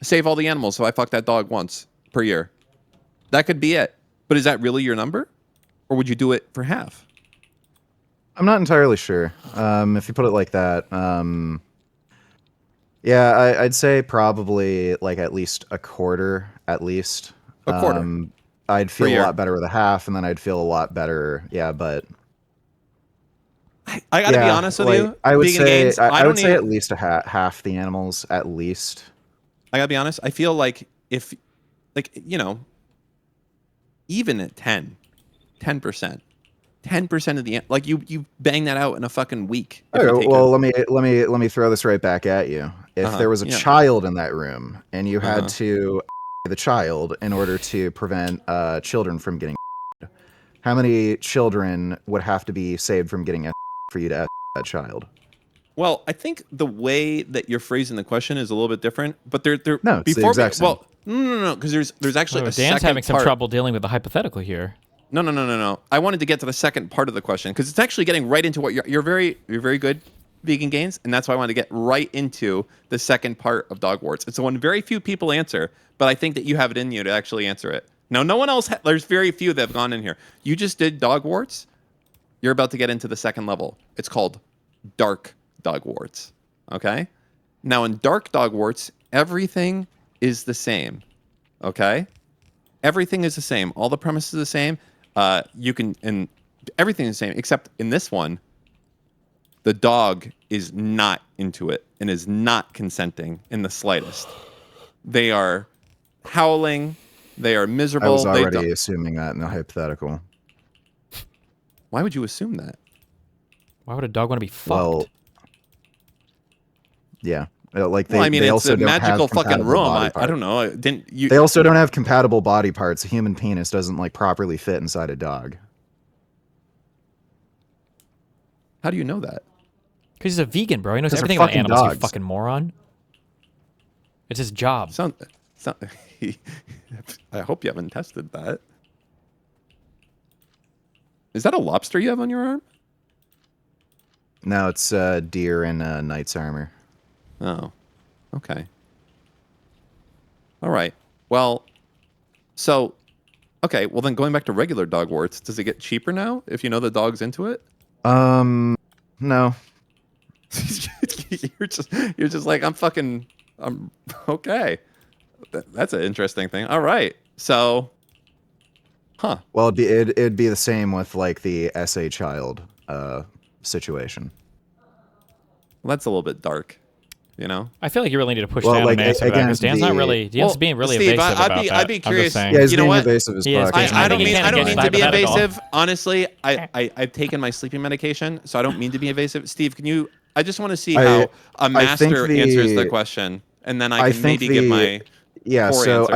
save all the animals. So I fuck that dog once per year. That could be it. But is that really your number, or would you do it for half? I'm not entirely sure. If you put it like that, yeah, I'd say probably like at least a quarter, at least. A quarter. I'd feel a lot better with a half, and then I'd feel a lot better. Yeah, but I gotta be honest with you. I would vegan say gains, I would say at least half the animals, at least. I gotta be honest. I feel like if, like, you know, even at 10%, 10% of the, like you bang that out in a fucking week. Okay, well, let me throw this right back at you. If there was a child in that room and you had to the child in order to prevent children from getting, how many children would have to be saved from getting for you to ask that child? Well, I think the way that you're phrasing the question is a little bit different, but they're no, it's the exact same. Well, no, because there's actually a Dan's having some part. trouble dealing with the hypothetical here. No. I wanted to get to the second part of the question because it's actually getting right into what you're very good, vegan gains, and that's why I wanted to get right into the second part of dogwarts. It's the one very few people answer, but I think that you have it in you to actually answer it. No one else. There's very few that have gone in here. You just did dogwarts. You're about to get into the second level. It's called dark dogwarts. Okay. Now in dark dogwarts, everything is the same. Okay. Everything is the same. All the premises are the same. And everything is the same, except in this one, the dog is not into it and is not consenting in the slightest. They are howling. They are miserable. I was already assuming that in the hypothetical. Why would you assume that? Why would a dog want to be fucked? Well, yeah. Like I mean, they it's also a don't magical have fucking room. I I don't know. They also don't have compatible body parts. A human penis doesn't like properly fit inside a dog. How do you know that? Because he's a vegan, bro. He knows Those are everything about fucking animals, you dogs. fucking moron. It's his job. I hope you haven't tested that. Is that a lobster you have on your arm? No, it's deer in knight's armor. Oh, okay. All right. Well, so, okay. Well, then going back to regular dogwarts, does it get cheaper now if you know the dog's into it? No. you're just like, I'm okay. That's an interesting thing. All right. So, huh. Well, it'd be the same with like the SA child situation. Well, that's a little bit dark, you know? I feel like you really need to push Dan an answer to that, because Dan's not really, Dan's being really Steve, evasive about that. I'd be curious. Yeah, he's you know being what? evasive as fuck. I don't getting mean to be hypothetical. evasive. Honestly, I've taken my sleeping medication, so I don't mean to be evasive. Steve, I just want to see how a master answers the question, and then I can maybe give my answer.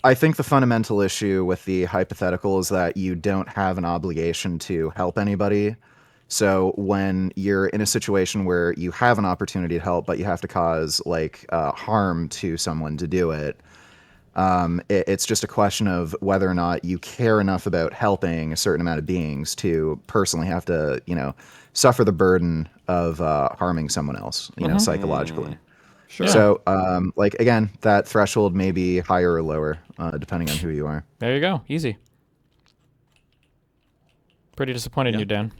I think the fundamental issue with the hypothetical is that you don't have an obligation to help anybody. So when you're in a situation where you have an opportunity to help, but you have to cause like harm to someone to do it, it's just a question of whether or not you care enough about helping a certain amount of beings to personally have to, suffer the burden of harming someone else, psychologically. Sure. So, like, again, that threshold may be higher or lower, depending on who you are. There you go. Easy. Pretty disappointed in you, Dan.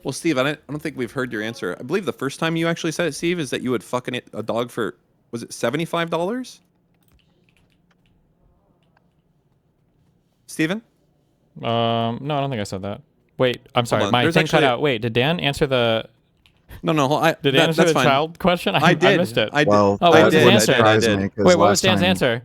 Well, Steve, I don't think we've heard your answer. I believe the first time you actually said it, Steve, is that you would fucking a dog for, was it $75? Steven? No, I don't think I said that. Wait, I'm sorry. My There's thing cut actually out. Wait, did Dan answer the... No. Did Dan answer the child question? I did. I missed it. I did. Well, what was his I answer? did. I did. Wait, what was Dan's answer?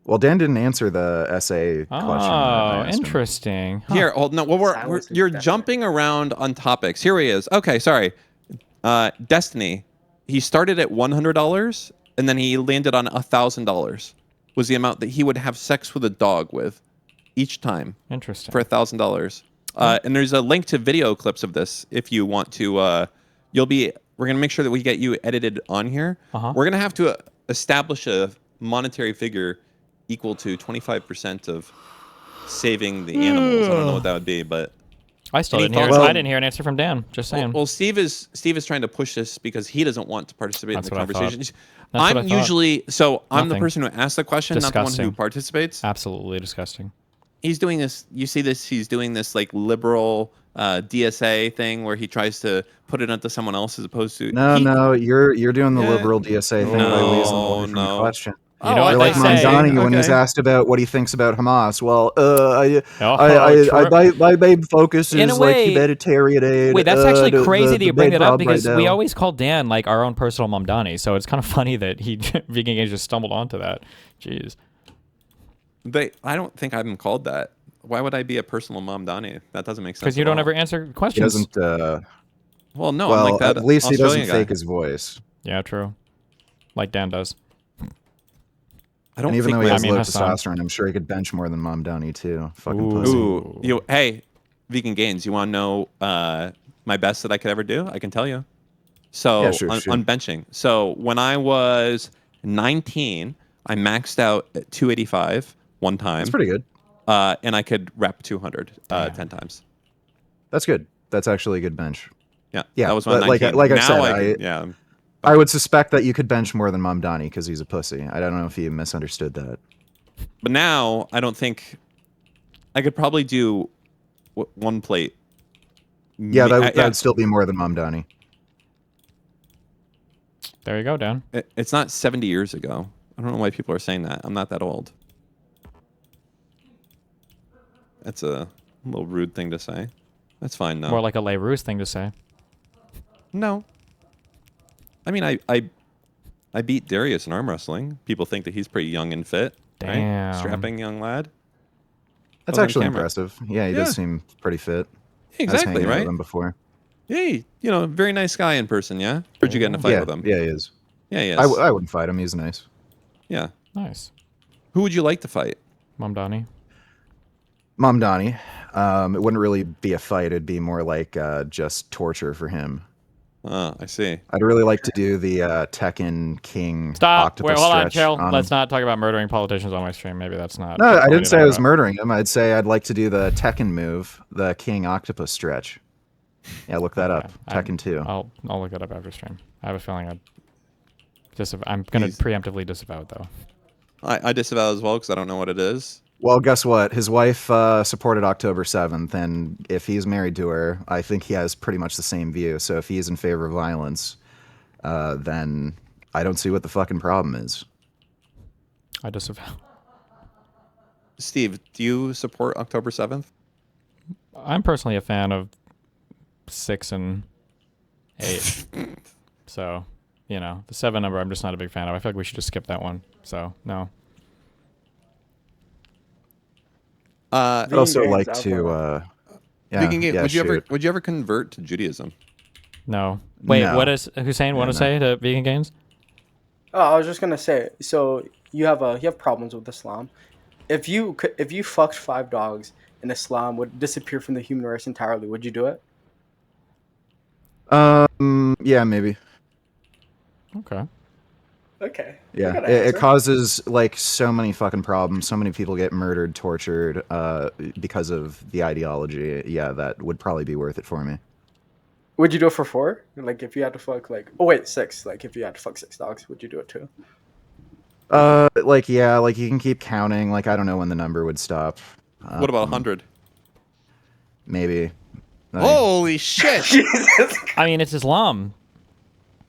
Well, Dan didn't answer the SA question. Oh, interesting. Huh. Here, hold no. Well, you're jumping around on topics. Here he is. Okay, sorry. Destiny. He started at $100, and then he landed on $1,000. Was the amount that he would have sex with a dog with each time. Interesting. For $1,000. And there's a link to video clips of this if you want to. We're gonna make sure that we get you edited on here. We're gonna have to establish a monetary figure equal to 25% of saving the animals. I don't know what that would be, but I still didn't hear. I didn't hear an answer from Dan. Just saying. Well, Steve is trying to push this because he doesn't want to participate in the conversation. I'm usually I'm the person who asks the question, not the one who participates. Absolutely disgusting. He's doing this. You see this? He's doing this like liberal DSA thing where he tries to put it onto someone else as opposed to. No, you're doing the liberal DSA thing by raising the question. You know what like they say. Mamdani when he's asked about what he thinks about Hamas. Well, my main focus is like humanitarian aid. Wait, that's actually crazy that you bring that up because we always call Dan like our own personal Mamdani. So it's kind of funny that Vegan Games just stumbled onto that. Jeez. But I don't think I've been called that. Why would I be a personal Mamdani? That doesn't make sense. Because you don't ever answer questions. He doesn't. Well, no, I'm like that. At least Australian he doesn't fake his voice. Yeah, true. Like Dan does. I don't even think though he has low testosterone, I'm sure he could bench more than Mamdani too. Fucking pussy. Hey, Vegan Gains, you want to know my best that I could ever do? I can tell you. So on benching. So when I was 19, I maxed out at 285 one time. That's pretty good. And I could rep 200 10 times. That's good. That's actually a good bench. Yeah. That was when like I said, yeah. I would suspect that you could bench more than Mamdani because he's a pussy. I don't know if you misunderstood that. But now I don't think I could probably do one plate. Yeah, that would still be more than Mamdani. There you go, Dan. It's not 70 years ago. I don't know why people are saying that. I'm not that old. That's a little rude thing to say. That's fine, though. More like a Les Roux thing to say. No. I mean, I beat Darius in arm wrestling. People think that he's pretty young and fit. Damn. Right? Strapping young lad. That's actually impressive. Yeah, he does seem pretty fit. Exactly, right? With him before. Hey, very nice guy in person, yeah? Where'd you get in a fight with him? Yeah, he is. Yeah, he is. I wouldn't fight him. He's nice. Yeah. Nice. Who would you like to fight? Mamdani. Mamdani. It wouldn't really be a fight. It'd be more like just torture for him. I see. I'd really like to do the Tekken King Stop. octopus Wait, hold on, stretch chill. on Let's him. not talk about murdering politicians on my stream. Maybe that's not. No, I didn't say I was about. murdering him. I'd say I'd like to do the Tekken move, the King octopus stretch. Yeah, look that up. Tekken 2. I'll look that up after stream. I have a feeling I'm going to preemptively disavow it, though. I disavow as well because I don't know what it is. Well, guess what? His wife supported October 7th, and if he's married to her, I think he has pretty much the same view. So if he's in favor of violence, then I don't see what the fucking problem is. I disavow. Steve, do you support October 7th? I'm personally a fan of 6 and 8. So, the 7 number I'm just not a big fan of. I feel like we should just skip that one. So, no. I'd also like to. Would you ever convert to Judaism? No. Wait, No. what does Hussein want to say to vegan gains? Oh, I was just gonna say. So you have problems with Islam. If you fucked 5 dogs and Islam would disappear from the human race entirely, would you do it? Yeah, maybe. Okay. Okay. Yeah, it causes like so many fucking problems. So many people get murdered, tortured, because of the ideology. Yeah, that would probably be worth it for me. Would you do it for 4? Like if you had to fuck 6. Like if you had to fuck 6 dogs, would you do it too? Like you can keep counting. Like I don't know when the number would stop. What about 100? Maybe. Holy shit! I mean, it's Islam.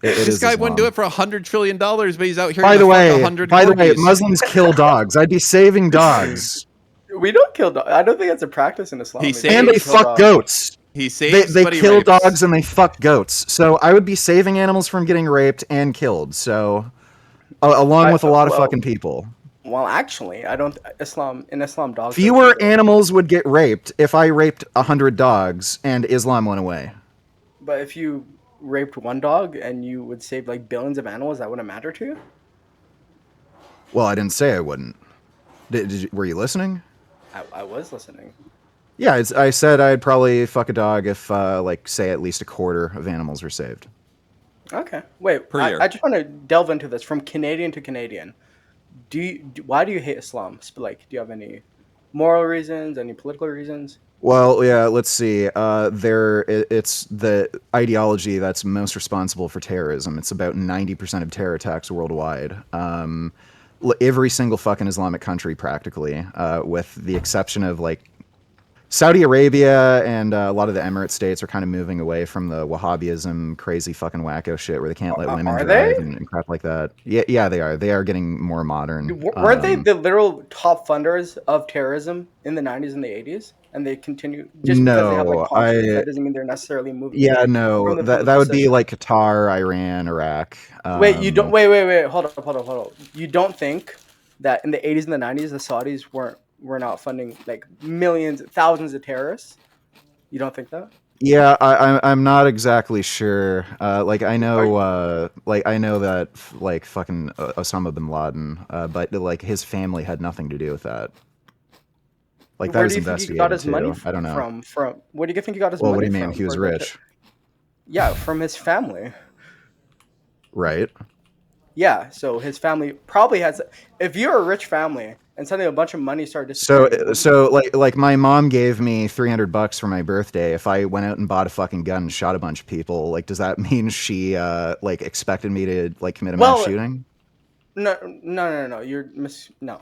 This guy wouldn't do it for $100 trillion, but he's out here. By the way, Muslims kill dogs. I'd be saving dogs. We don't kill dogs. I don't think that's a practice in Islam. And they fuck goats. He saves. They kill dogs and they fuck goats. So I would be saving animals from getting raped and killed. So, along with a lot of fucking people. Well, actually, I don't. In Islam, dogs. Fewer animals would get raped if I raped 100 dogs and Islam went away. But if you raped 1 dog and you would save like billions of animals, that wouldn't matter to you? Well, I didn't say I wouldn't. Were you listening? I was listening. Yeah, I said I'd probably fuck a dog if, say, at least a quarter of animals were saved. Okay. Wait, per year. I just want to delve into this from Canadian to Canadian. Why do you hate Islam? Like, do you have any moral reasons, any political reasons? Well, yeah, let's see. It's the ideology that's most responsible for terrorism. It's about 90% of terror attacks worldwide. Every single fucking Islamic country, practically, with the exception of, Saudi Arabia and a lot of the Emirate states are kind of moving away from the Wahhabism, crazy fucking wacko shit where they can't let women drive and crap like that. Yeah, they are. They are getting more modern. Weren't they the literal top funders of terrorism in the 90s and the 80s? And they continue just because they have conflicts, that doesn't mean they're necessarily moving. Yeah, no, that would be like Qatar, Iran, Iraq. Wait, you don't. Wait. Hold up. You don't think that in the 80s and the 90s the Saudis were not funding like millions, thousands of terrorists? You don't think that? Yeah, I'm not exactly sure. I know, I know that fucking Osama bin Laden, but his family had nothing to do with that. That was investigated got his too. money I don't know. From where do you think he got his money from? What do you mean? He was rich. Yeah, from his family. Right. Yeah, so his family probably has. If you're a rich family and suddenly a bunch of money started disappearing. So my mom gave me $300 for my birthday. If I went out and bought a fucking gun and shot a bunch of people, does that mean she expected me to commit a mass shooting? No. No.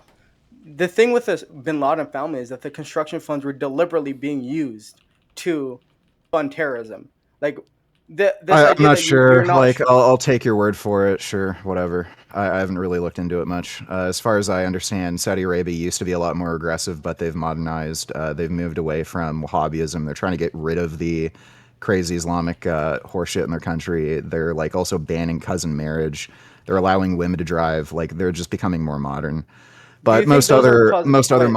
The thing with this bin Laden family is that the construction funds were deliberately being used to fund terrorism. I'm not sure. I'll take your word for it. Sure, whatever. I haven't really looked into it much. As far as I understand, Saudi Arabia used to be a lot more aggressive, but they've modernized. They've moved away from Wahhabism. They're trying to get rid of the crazy Islamic horseshit in their country. They're also banning cousin marriage. They're allowing women to drive. They're just becoming more modern. But most other Muslim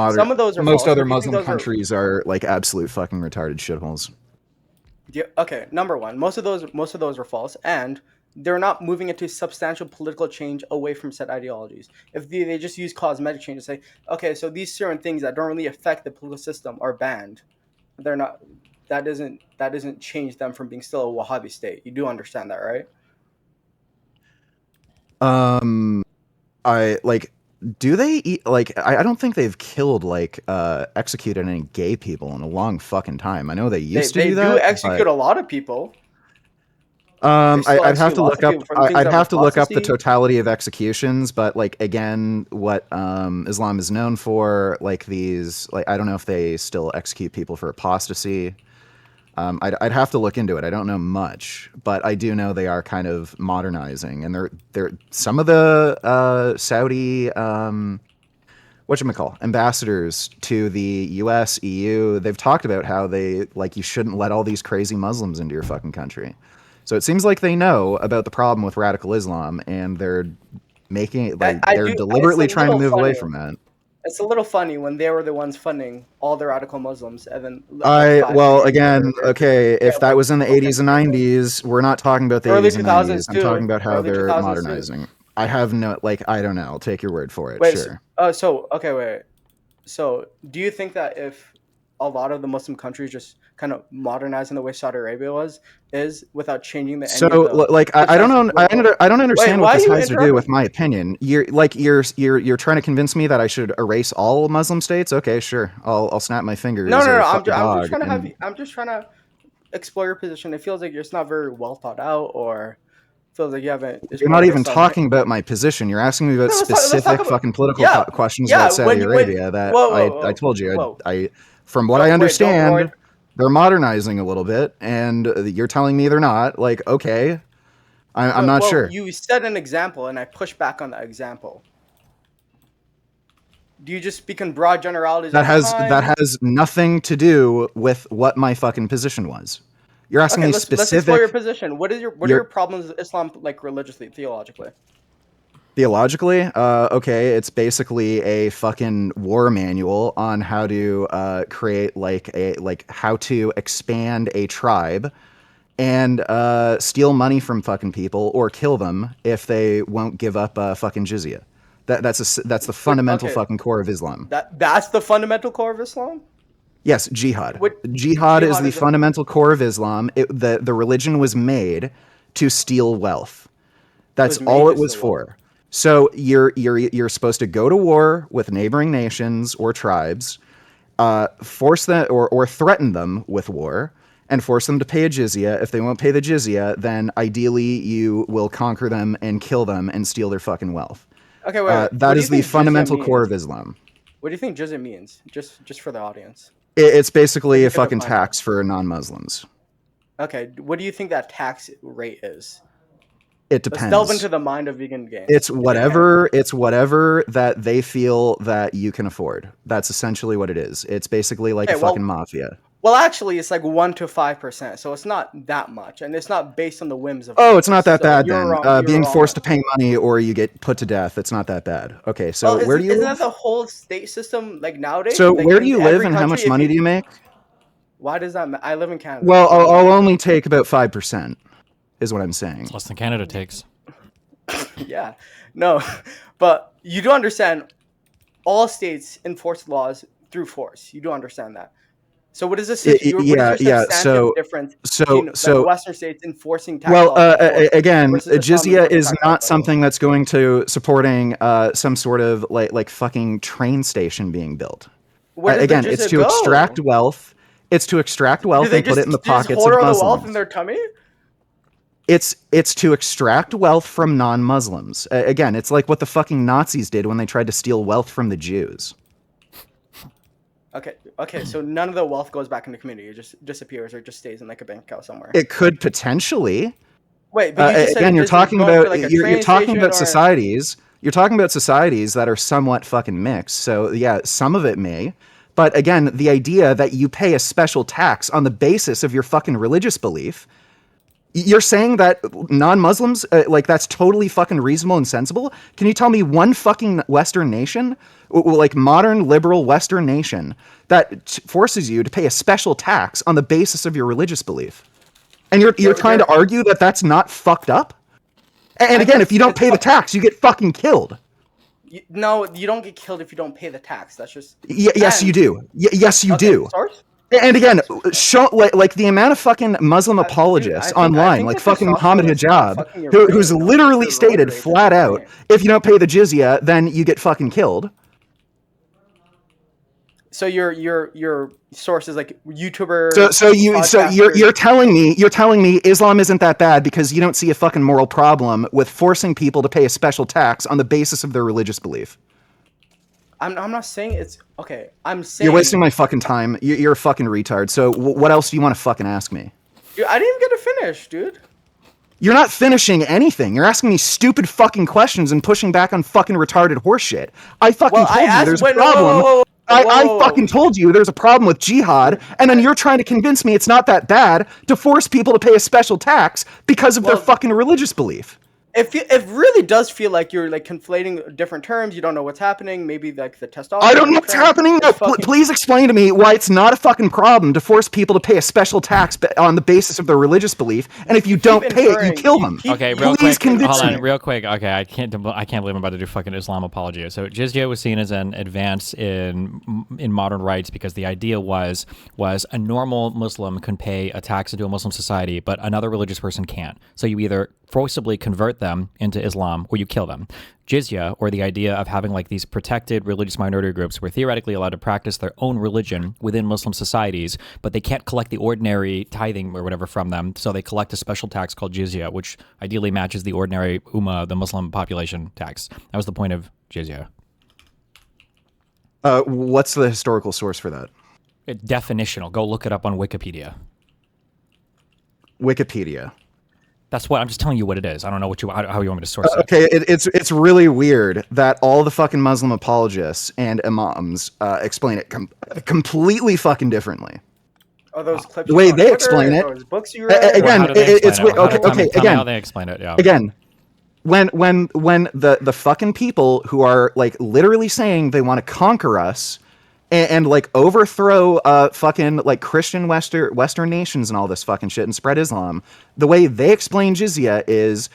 countries are absolute fucking retarded shitholes. Yeah, okay, number one, most of those are false, and they're not moving into substantial political change away from said ideologies. If they just use cosmetic change to say, okay, so these certain things that don't really affect the political system are banned, they're not. doesn't change them from being still a Wahhabi state. You do understand that, right? I like. Do they eat like? I don't think they've killed like executed any gay people in a long fucking time. I know they used to do that. They do execute a lot of people. I'd have to look up. I'd have to look up the totality of executions, but like again, what Islam is known for, like these, like I don't know if they still execute people for apostasy. I'd have to look into it. I don't know much, but I do know they are kind of modernizing, and they're some of the Saudi whatchamacall ambassadors to the U.S., EU. They've talked about how they like you shouldn't let all these crazy Muslims into your fucking country. So it seems like they know about the problem with radical Islam, and they're making it like they're deliberately trying to move away from that. It's a little funny when they were the ones funding all the radical Muslims, and then if that was in the 80s and 90s, we're not talking about the 80s and 90s. I'm talking about how they're modernizing. I have no I don't know. I'll take your word for it. Wait, sure. So do you think that if a lot of the Muslim countries just kind of modernizing the way Saudi Arabia is without changing the I don't know. I don't understand what this has to do with my opinion. You're trying to convince me that I should erase all Muslim states. Okay, sure. I'll snap my fingers. No. I'm just trying to explore your position. It feels like it's not very well thought out, or feels like you haven't. You're not even talking about my position. You're asking me about specific fucking political questions about Saudi Arabia. I told you. From what I understand, they're modernizing a little bit, and you're telling me they're not. Like, okay, I'm not sure. You set an example, and I push back on that example. Do you just speak in broad generalities? That has nothing to do with what my fucking position was. You're asking me specific. Let's explore your position. What are your problems with Islam, like religiously, theologically? Theologically, okay, it's basically a fucking war manual on how to create how to expand a tribe and steal money from fucking people or kill them if they won't give up fucking jizya. That's the fundamental fucking core of Islam. That's the fundamental core of Islam? Yes, jihad. Jihad is the fundamental core of Islam. The religion was made to steal wealth. That's all it was for. So you're supposed to go to war with neighboring nations or tribes, force them or threaten them with war, and force them to pay a jizya. If they won't pay the jizya, then ideally you will conquer them and kill them and steal their fucking wealth. Okay, wait. That is the fundamental core of Islam. What do you think jizya means? Just for the audience. It's basically a fucking tax for non-Muslims. Okay, what do you think that tax rate is? It depends. Let's delve into the mind of vegan games. It's whatever that they feel that you can afford. That's essentially what it is. It's basically like a fucking mafia. Well, actually, it's like 1 to 5%, so it's not that much, and it's not based on the whims of. Oh, it's not that bad then. Being forced to pay money or you get put to death, it's not that bad. Okay, so where do you live? Isn't that the whole state system like nowadays? So where do you live and how much money do you make? Why does that matter? I live in Canada. Well, I'll only take about 5%. Is what I'm saying. It's less than Canada takes. Yeah, no, but you do understand all states enforce laws through force. You do understand that. So what is this? Difference between Western states enforcing tax laws? Again, jizya is not something that's going to supporting some sort of like fucking train station being built. Again, it's to extract wealth. It's to extract wealth and put it in the pockets of Muslims. The wealth in their tummy? It's to extract wealth from non-Muslims. Again, it's like what the fucking Nazis did when they tried to steal wealth from the Jews. Okay, so none of the wealth goes back in the community. It just disappears or just stays in like a bank account somewhere. It could potentially. Wait, but you're talking about societies. You're talking about societies that are somewhat fucking mixed. So yeah, some of it may. But again, the idea that you pay a special tax on the basis of your fucking religious belief. You're saying that non-Muslims, that's totally fucking reasonable and sensible? Can you tell me one fucking Western nation, like modern liberal Western nation, that forces you to pay a special tax on the basis of your religious belief? And you're trying to argue that that's not fucked up? And again, if you don't pay the tax, you get fucking killed. No, you don't get killed if you don't pay the tax. That's just... Yes, you do. Yes, you do. And again, show like the amount of fucking Muslim apologists online, like fucking Muhammad Hijab, who's literally stated flat out, if you don't pay the jizya, then you get fucking killed. So your source is like YouTuber. So you're telling me Islam isn't that bad because you don't see a fucking moral problem with forcing people to pay a special tax on the basis of their religious belief. I'm not saying it's okay. I'm saying you're wasting my fucking time. You're a fucking retard. So what else do you want to fucking ask me? Dude, I didn't even get to finish, dude. You're not finishing anything. You're asking me stupid fucking questions and pushing back on fucking retarded horseshit. I fucking told you there's a problem. I fucking told you there's a problem with jihad, and then you're trying to convince me it's not that bad to force people to pay a special tax because of their fucking religious belief. It really does feel like you're like conflating different terms. You don't know what's happening. Maybe like the testosterone. I don't know what's happening. No, please explain to me why it's not a fucking problem to force people to pay a special tax on the basis of their religious belief. And if you don't pay it, you kill them. Okay, real quick. Hold on, real quick. Okay, I can't believe I'm about to do fucking Islam apology. So jizya was seen as an advance in modern rights because the idea was a normal Muslim can pay a tax into a Muslim society, but another religious person can't. So you either forcibly convert them into Islam or you kill them. Jizya, or the idea of having like these protected religious minority groups were theoretically allowed to practice their own religion within Muslim societies, but they can't collect the ordinary tithing or whatever from them, so they collect a special tax called jizya, which ideally matches the ordinary ummah, the Muslim population tax. That was the point of jizya. What's the historical source for that? Definitional. Go look it up on Wikipedia. Wikipedia. That's what I'm just telling you what it is. I don't know how you want me to source it. Okay, it's really weird that all the fucking Muslim apologists and imams explain it completely fucking differently. Oh, those clips. The way they explain it. Those books you read. Again, it's okay. Again, how they explain it. Yeah. Again, when the fucking people who are like literally saying they want to conquer us and like overthrow fucking like Christian Western nations and all this fucking shit and spread Islam, the way they explain jizya is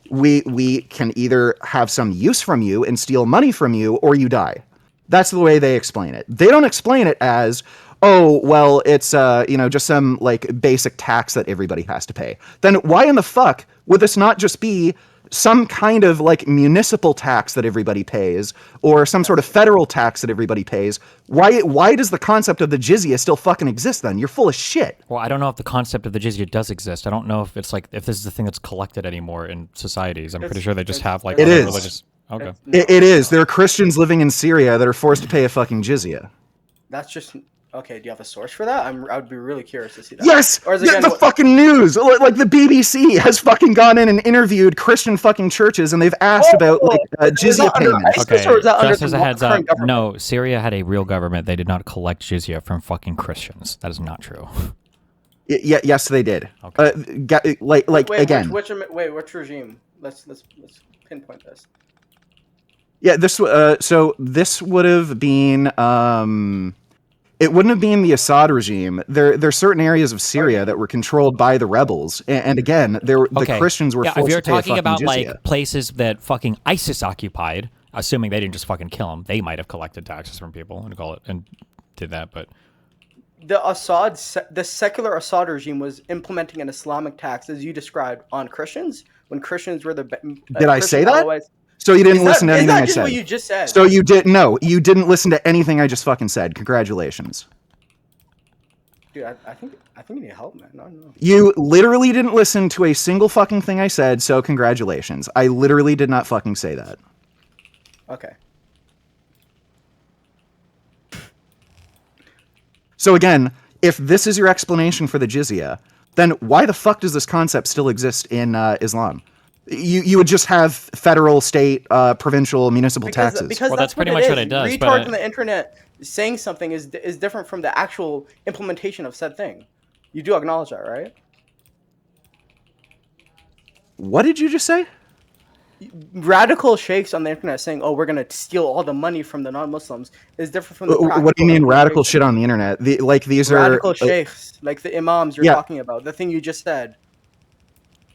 we can either have some use from you and steal money from you or you die. That's the way they explain it. They don't explain it as, oh, well, it's just some like basic tax that everybody has to pay. Then why in the fuck would this not just be some kind of like municipal tax that everybody pays or some sort of federal tax that everybody pays? Why does the concept of the jizya still fucking exist then? You're full of shit. Well, I don't know if the concept of the jizya does exist. I don't know if it's like if this is the thing that's collected anymore in societies. I'm pretty sure they just have like it is religious. Okay. It is. There are Christians living in Syria that are forced to pay a fucking jizya. That's just okay. Do you have a source for that? I would be really curious to see that. Yes, or is it the fucking news. Like the BBC has fucking gone in and interviewed Christian fucking churches, and they've asked about like jizya payments. Okay, just as a heads up, no, Syria had a real government. They did not collect jizya from fucking Christians. That is not true. Yes, they did. Okay. Again. Which regime? Let's pinpoint this. Yeah, so this would have been it wouldn't have been the Assad regime. There's certain areas of Syria that were controlled by the rebels, and again, the Christians were forced to pay a fucking jizya. If you're talking about like places that fucking ISIS occupied, assuming they didn't just fucking kill them, they might have collected taxes from people and did that, but the secular Assad regime was implementing an Islamic tax, as you described, on Christians when Christians were the. Did I say that? So you didn't listen to anything I said. Is that just what you just said? So you didn't listen to anything I just fucking said. Congratulations. Dude, I think you need help, man. No. You literally didn't listen to a single fucking thing I said, so congratulations. I literally did not fucking say that. Okay. So again, if this is your explanation for the jizya, then why the fuck does this concept still exist in Islam? You would just have federal, state, provincial, municipal taxes. Because that's pretty much what it does. Retards on the internet saying something is different from the actual implementation of said thing. You do acknowledge that, right? What did you just say? Radical sheikhs on the internet saying, "Oh, we're gonna steal all the money from the non-Muslims," is different from the. What do you mean radical shit on the internet? These are radical sheikhs, like the imams you're talking about. The thing you just said.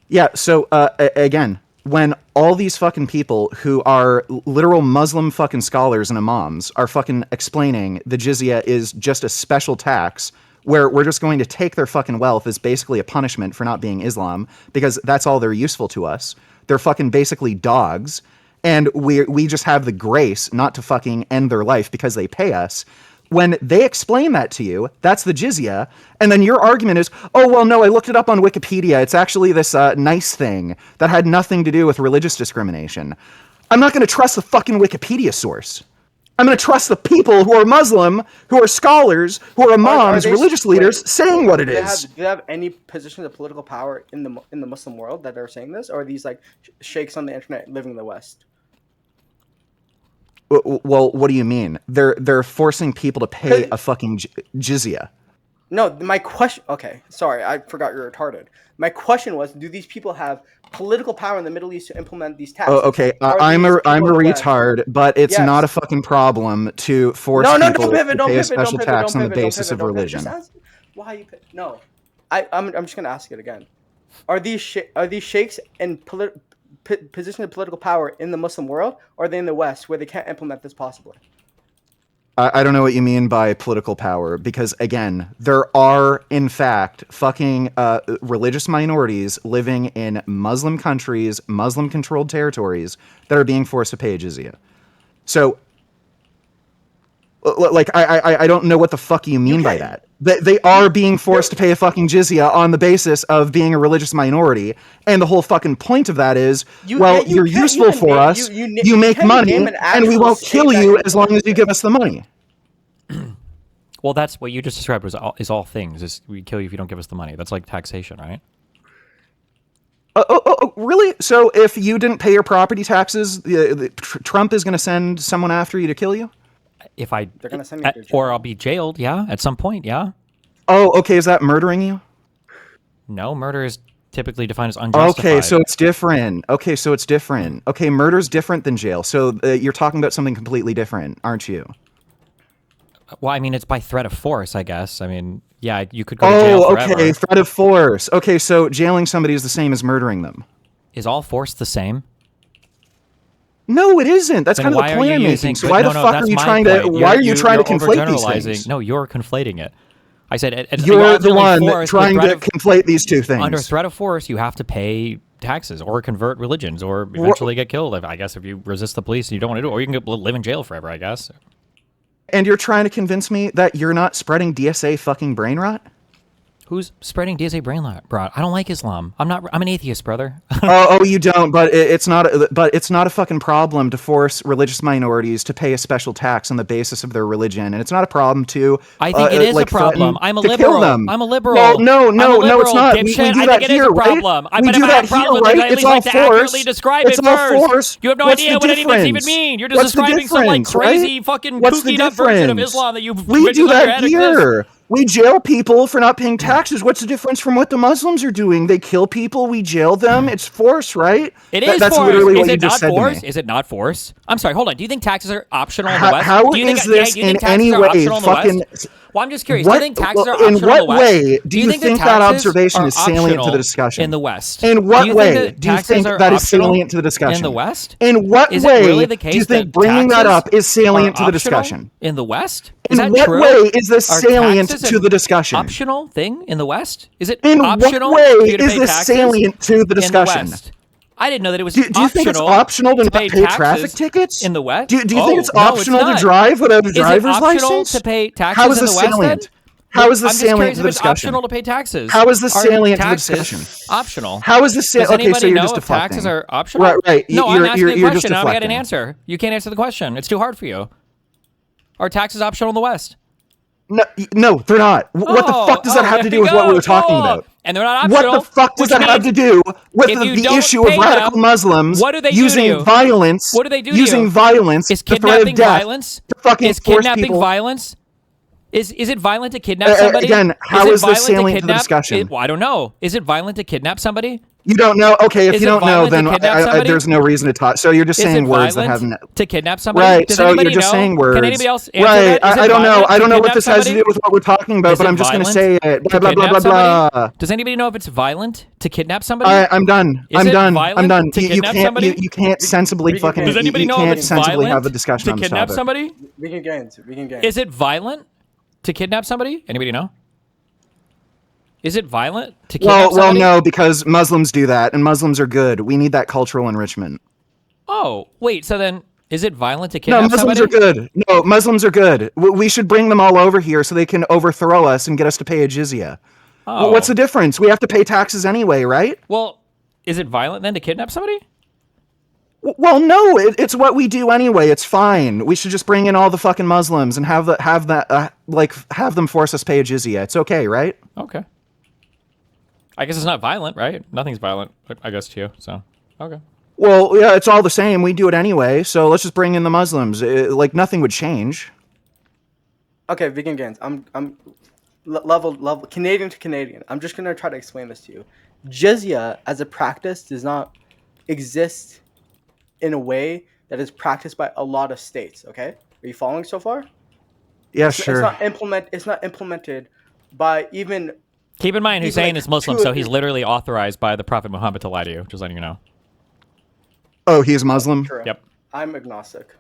Yeah, so again, when all these fucking people who are literal Muslim fucking scholars and imams are fucking explaining the jizya is just a special tax where we're just going to take their fucking wealth as basically a punishment for not being Islam because that's all they're useful to us. They're fucking basically dogs, and we just have the grace not to fucking end their life because they pay us. When they explain that to you, that's the jizya, and then your argument is, oh, well, no, I looked it up on Wikipedia. It's actually this nice thing that had nothing to do with religious discrimination. I'm not going to trust the fucking Wikipedia source. I'm going to trust the people who are Muslim, who are scholars, who are imams, religious leaders, saying what it is. Do they have any positions of political power in the Muslim world that are saying this, or are these like sheikhs on the internet living in the West? Well, what do you mean? They're forcing people to pay a fucking jizya. No, my question... Okay, sorry, I forgot you're retarded. My question was, do these people have political power in the Middle East to implement these taxes? Oh, okay, I'm a retard, but it's not a fucking problem to force people to pay a special tax on the basis of religion. Why you... No, I'm just going to ask it again. Are these sheikhs in position of political power in the Muslim world, or are they in the West where they can't implement this possibly? I don't know what you mean by political power, because again, there are in fact fucking religious minorities living in Muslim countries, Muslim controlled territories that are being forced to pay a jizya. So like I don't know what the fuck you mean by that. They are being forced to pay a fucking jizya on the basis of being a religious minority, and the whole fucking point of that is, you're useful for us, you make money, and we won't kill you as long as you give us the money. Well, that's what you just described is all things. Is we kill you if you don't give us the money. That's like taxation, right? Really? So if you didn't pay your property taxes, Trump is going to send someone after you to kill you? They're gonna send me to jail. Or I'll be jailed, yeah, at some point, yeah. Oh, okay, is that murdering you? No, murder is typically defined as unjustified. Okay, so it's different. Okay, murder's different than jail. So you're talking about something completely different, aren't you? Well, I mean, it's by threat of force, I guess. I mean, yeah, you could go to jail forever. Okay, threat of force. Okay, so jailing somebody is the same as murdering them. Is all force the same? No, it isn't. That's kind of the point I'm making. So why the fuck are you trying to? Why are you trying to conflate these things? No, you're conflating it. I said you're the one trying to conflate these two things. Under threat of force, you have to pay taxes or convert religions or eventually get killed. I guess if you resist the police and you don't want to do it, or you can live in jail forever. I guess. And you're trying to convince me that you're not spreading DSA fucking brain rot? Who's spreading DSA brain rot? I don't like Islam. I'm an atheist, brother. Oh, you don't. But it's not. But it's not a fucking problem to force religious minorities to pay a special tax on the basis of their religion, and it's not a problem to. I think it is a problem. I'm a liberal. I'm a liberal. Well, no, it's not. We do that here, right? We do that here, right? It's all force. It's all force. You have no idea what any of this even mean. You're just describing some like crazy fucking kooky up version of Islam that you've. We do that here. We jail people for not paying taxes. What's the difference from what the Muslims are doing? They kill people, we jail them. It's force, right? It is that's force. Literally what is you it just not said force? To me. Is it not force? I'm sorry, hold on. Do you think taxes are optional in the West? How is this in any way fucking... Well, I'm just curious. Do you think taxes are optional in the West? what way do you think that observation is salient to the discussion? In the West. In what way do you think that is salient to the discussion? In the West? In what way do you think bringing that up is salient to the discussion? In the West? In what way is this salient to the discussion? Optional thing in the West? Is it in optional? In what way is this salient to the discussion? I didn't know that it was optional. Do you think it's optional to not pay traffic tickets? In the West? Do you think it's optional to drive without a driver's license? To pay taxes in the West? Salient? How is this salient to the discussion? It's optional to pay taxes. How is this salient to the discussion? Optional. How is this salient? Okay, so you're just deflecting. Taxes are optional? Right. No, I'm asking a question. I'm going to get an answer. You can't answer the question. It's too hard for you. Are taxes optional in the West? No, they're not. What the fuck does that have to do with what we were talking about? And they're not optional. What the fuck does that have to do with the issue of radical Muslims using violence? What do they do? Using violence is to threat of death? Is kidnapping violence? Is it violent to kidnap somebody? Again, how is this salient to the discussion? Well, I don't know. Is it violent to kidnap somebody? You don't know? Okay, if Is you it don't know, violent to then kidnap somebody? there's no reason to talk. So you're just Is saying it words that violent haven't. to kidnap somebody? Right. Does So anybody you're just know? saying words. Can anybody else answer Right. that? Is it I don't know. violent I to don't know what kidnap this has to somebody? do with what we're talking about, Is but it I'm just going to violent say it. to Blah blah blah kidnap blah somebody? blah. Does anybody know if it's violent to kidnap somebody? I'm done. Is I'm it done. violent I'm done. to You kidnap can't. somebody? You can't sensibly Vegan fucking. gains. Does anybody You know if can't it's sensibly have a violent discussion to on this kidnap topic. somebody? Vegan gains. Vegan gains. Is it violent to kidnap somebody? Anybody know? Is it violent to kidnap Well, somebody? no, because Muslims do that, and Muslims are good. We need that cultural enrichment. Oh, wait. So then, is it violent to No, kidnap Muslims somebody? are good. No, Muslims are good. We should bring them all over here so they can overthrow us and get us to pay a jizya. Oh. What's the difference? We have to pay taxes anyway, right? Well, is it violent then to kidnap somebody? Well, no, it's what we do anyway. It's fine. We should just bring in all the fucking Muslims and have them force us pay a jizya. It's okay, right? Okay. I guess it's not violent, right? Nothing's violent, I guess, to you. So, okay. Well, yeah, it's all the same. We do it anyway, so let's just bring in the Muslims. Nothing would change. Okay, vegan gains. I'm level Canadian to Canadian. I'm just gonna try to explain this to you. Jizya as a practice does not exist in a way that is practiced by a lot of states. Okay, are you following so far? Yeah, It's sure. It's not implemented by even. Keep in mind, Even Hussein like is Muslim, two so of he's you- literally authorized by the Prophet Muhammad to lie to you. Just letting you know. Oh, he's Muslim? True. Yep. I'm agnostic.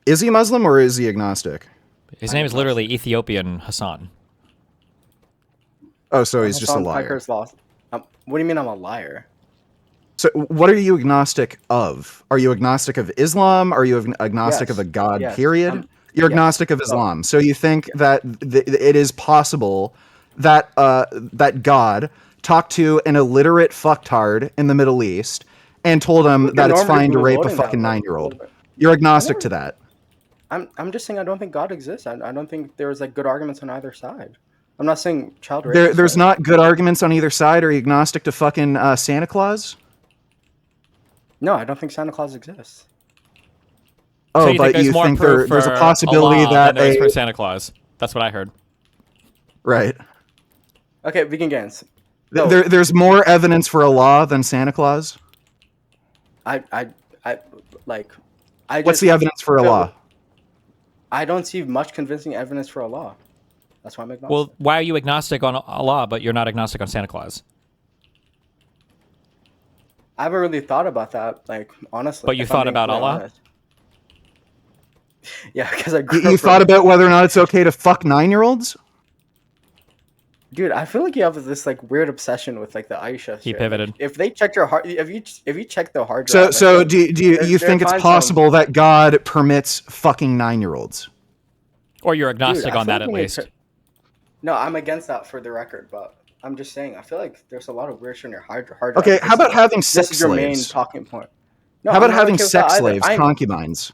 Is he Muslim or is he agnostic? His name is literally Ethiopian Hassan. Oh, so he's just a Hassan liar. Piker's lost. What do you mean I'm a liar? So what are you agnostic of? Are you agnostic of Islam? Are you agnostic Yes. of a god, Yes. period? You're yes. agnostic of Islam. So you think that it is possible that that God talked to an illiterate fucktard in the Middle East and told him that it's fine to rape a fucking 9-year-old. You're agnostic to that. I'm just saying I don't think God exists. I don't think there's like good arguments on either side. I'm not saying child rape. There's not good arguments on either side. Are you agnostic to fucking Santa Claus? No, I don't think Santa Claus exists. Oh, so you but think there's you more think proof there's for a possibility Allah that than there is for Santa Claus. That's what I heard. right. Okay, vegan gains. There's more evidence for Allah than Santa Claus. I What's the evidence for Allah? I don't see much convincing evidence for Allah. That's why I'm agnostic. Well, why are you agnostic on Allah, but you're not agnostic on Santa Claus? I haven't really thought about that, like honestly. But you if I'm thought being about completely Allah? honest. Yeah, because I grew You up thought about whether or not it's okay to fuck 9-year-olds? Dude, I feel like you have this like weird obsession with like the Aisha. He shit. pivoted. Like, if they checked your hard, if you check the hard So drive, so like, do you think it's find possible that God permits fucking 9-year-olds? Or you're Dude, agnostic I on feel that like at when you least? No, I'm against that for the record, but I'm just saying I feel like there's a lot of weird shit in your hard drive. Okay, how about having This sex is your main slaves? talking point. No, How I'm about not having okay with sex that either. slaves, concubines?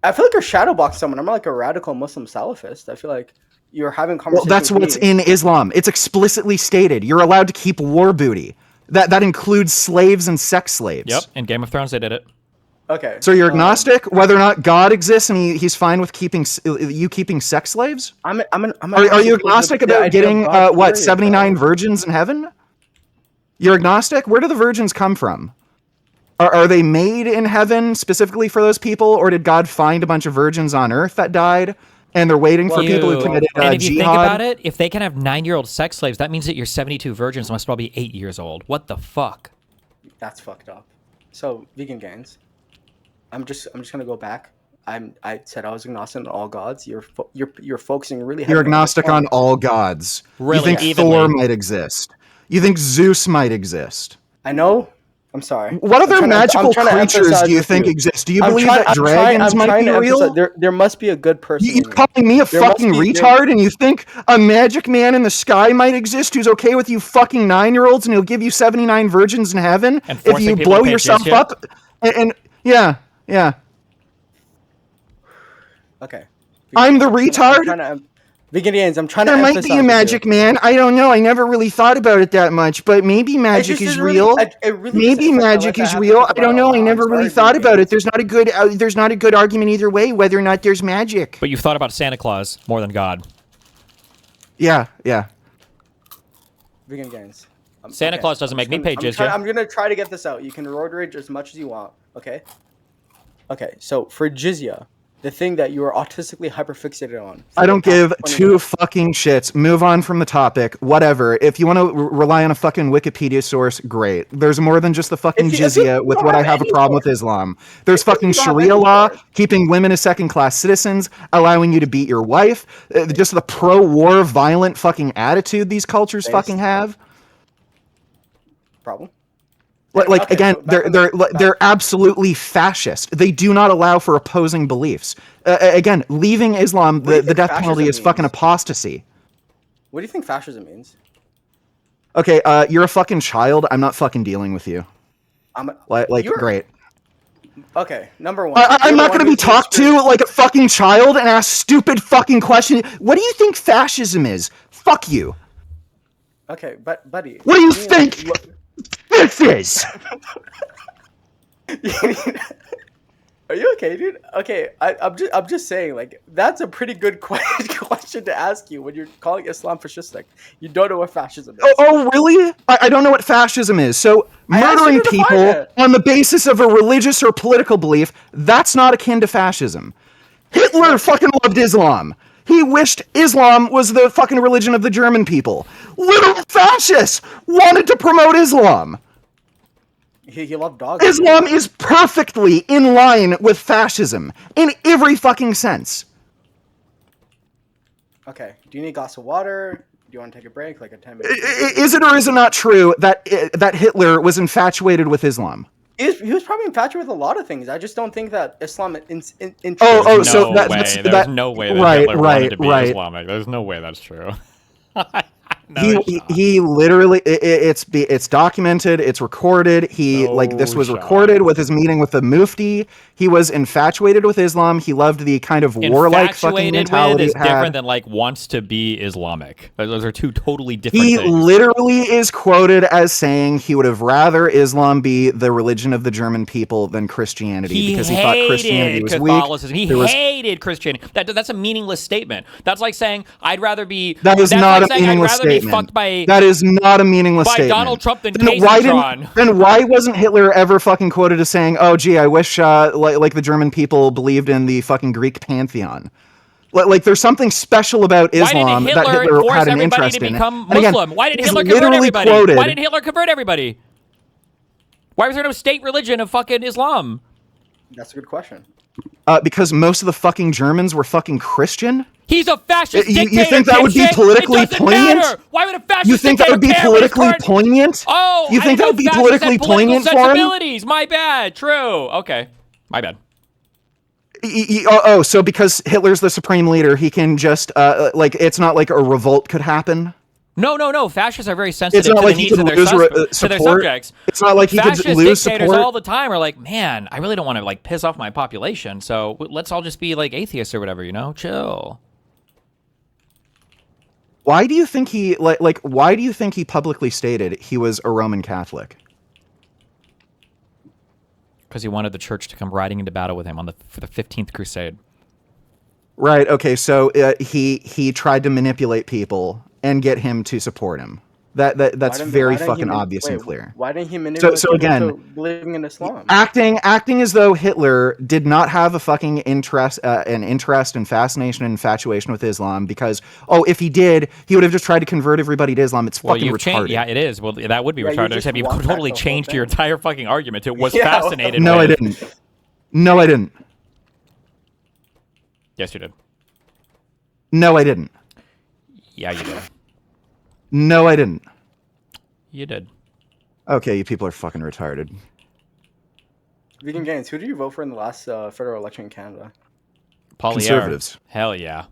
I feel like you're shadowboxing someone. I'm not like a radical Muslim Salafist. I feel like you're having Well, conversations. that's with what's me. in Islam. It's explicitly stated. You're allowed to keep war booty. That includes slaves and sex slaves. Yep, in Game of Thrones they did it. Okay. So you're agnostic whether or not God exists, and he's fine with keeping sex slaves? I'm Are you agnostic about getting God, 79 bro. virgins in heaven? You're agnostic? Where do the virgins come from? Are they made in heaven specifically for those people, or did God find a bunch of virgins on earth that died and they're waiting for people who committed and if you jihad? think about it, if they can have 9-year-old sex slaves, that means that your 72 virgins must all be 8 years old. What the fuck? That's fucked up. So vegan gains. I'm just gonna go back. I said I was agnostic on all gods. You're focusing really heavily. You're agnostic on all gods. Really you think evenly. Thor might exist. You think Zeus might exist. I know. I'm sorry. What other magical I'm trying to creatures emphasize do you with think you. exist? Do you I'm believe trying- that I'm dragons trying might be to real? emphasize- There must be a good person. You in calling me a There must fucking be- retard, and you think a magic man in the sky might exist who's okay with you fucking 9-year-olds, and he'll give you 79 virgins in heaven And if forcing you people blow to pay yourself jizya? up? And yeah. Okay. I'm the I'm retard? trying to vegan gains. I'm trying There to might emphasize be a with you. magic man. I don't know. I never really thought about it that much, but maybe It magic just is really- real. it really Maybe just- magic like is I real. have I to don't talk know. about I it. never I'm really sorry, thought vegan about it. gains. There's not a good argument either way whether or not there's magic. But you've thought about Santa Claus more than God. Yeah. Vegan gains. Santa Claus doesn't make me pay jizya. I'm gonna try to get this out. You can road rage as much as you want. Okay. Okay. So for jizya, the thing that you are autistically hyperfixated on. I don't give two fucking shits. Move on from the topic. Whatever. If you want to rely on a fucking Wikipedia source, great. There's more than just the fucking jizya with what I have a problem with Islam. There's fucking Sharia law, keeping women as second-class citizens, allowing you to beat your wife. Just the pro-war, violent fucking attitude these cultures fucking have. Problem. Like okay, again, so they're absolutely fascist. They do not allow for opposing beliefs. Again, leaving Islam, the death penalty is fucking apostasy. What do you think fascism means? Okay, you're a fucking child. I'm not fucking dealing with you. Great. Okay, number one. I'm not going to be talked to like a fucking child and ask stupid fucking questions. What do you think fascism is? Fuck you. Okay, but buddy. What do you think this is? Are you okay, dude? Okay, I'm just saying, like, that's a pretty good question to ask you when you're calling Islam fascistic. You don't know what fascism is. Oh really? I don't know what fascism is. So murdering people on the basis of a religious or political belief, that's not akin to fascism. Hitler fucking loved Islam. He wished Islam was the fucking religion of the German people. Little fascists wanted to promote Islam. He loved dogs. Islam is perfectly in line with fascism in every fucking sense. Okay. Do you need a glass of water? Do you want to take a break, like a 10-minute? Is it or is it not true that Hitler was infatuated with Islam? He was probably infatuated with a lot of things. I just don't think that Islam. There's no way that Hitler wanted to be Islamic. There's no way that's true. He literally it's documented, it's recorded. This was recorded with his meeting with the Mufti. He was infatuated with Islam. He loved the kind of warlike fucking mentality is different than like wants to be Islamic. Those are two totally different things. He literally is quoted as saying he would have rather Islam be the religion of the German people than Christianity because he thought Christianity was Catholicism. weak. He hated Christianity. That's a meaningless statement. That's like saying I'd rather be. That is not a meaningless statement. That is not a meaningless statement. By Donald Trump than Then why wasn't Hitler ever fucking quoted as saying, "Oh, gee, I wish like the German people believed in the fucking Greek pantheon"? Like there's something special about Islam that Hitler had an interest in. Why did Hitler convert everybody? Why did Hitler convert everybody? Why was there no state religion of fucking Islam? That's a good question. Because most of the fucking Germans were fucking Christian. He's a fascist dictator. You think that would be politically poignant? Matter. Why would a fascist You think that would be politically poignant? Oh, you think that would be politically poignant for him? My bad. True. Okay. My bad. So because Hitler's the supreme leader, he can just it's not like a revolt could happen. No. Fascists are very sensitive to the needs of their subjects. It's not like he could lose support. Dictators all the time are like, man, I really don't want to like piss off my population, so let's all just be like atheists or whatever, chill. Why do you think he why do you think he publicly stated he was a Roman Catholic? Because he wanted the church to come riding into battle with him for the 15th Crusade. Right. Okay. So he tried to manipulate people and get him to support him. That's very fucking obvious and clear. Why didn't he manipulate so again, people believing in Islam? Acting as though Hitler did not have a fucking interest and fascination and infatuation with Islam because, if he did, he would have just tried to convert everybody to Islam. It's fucking retarded. Yeah, it is. Well, that would be retarded. Except you've totally changed your entire fucking argument. It was fascinated. No, I didn't. No, I didn't. Yes, you did. No, I didn't. Yeah, you did. No, I didn't. You did. Okay, you people are fucking retarded. Vegan Gains, who did you vote for in the last federal election in Canada? Conservatives. Hell yeah.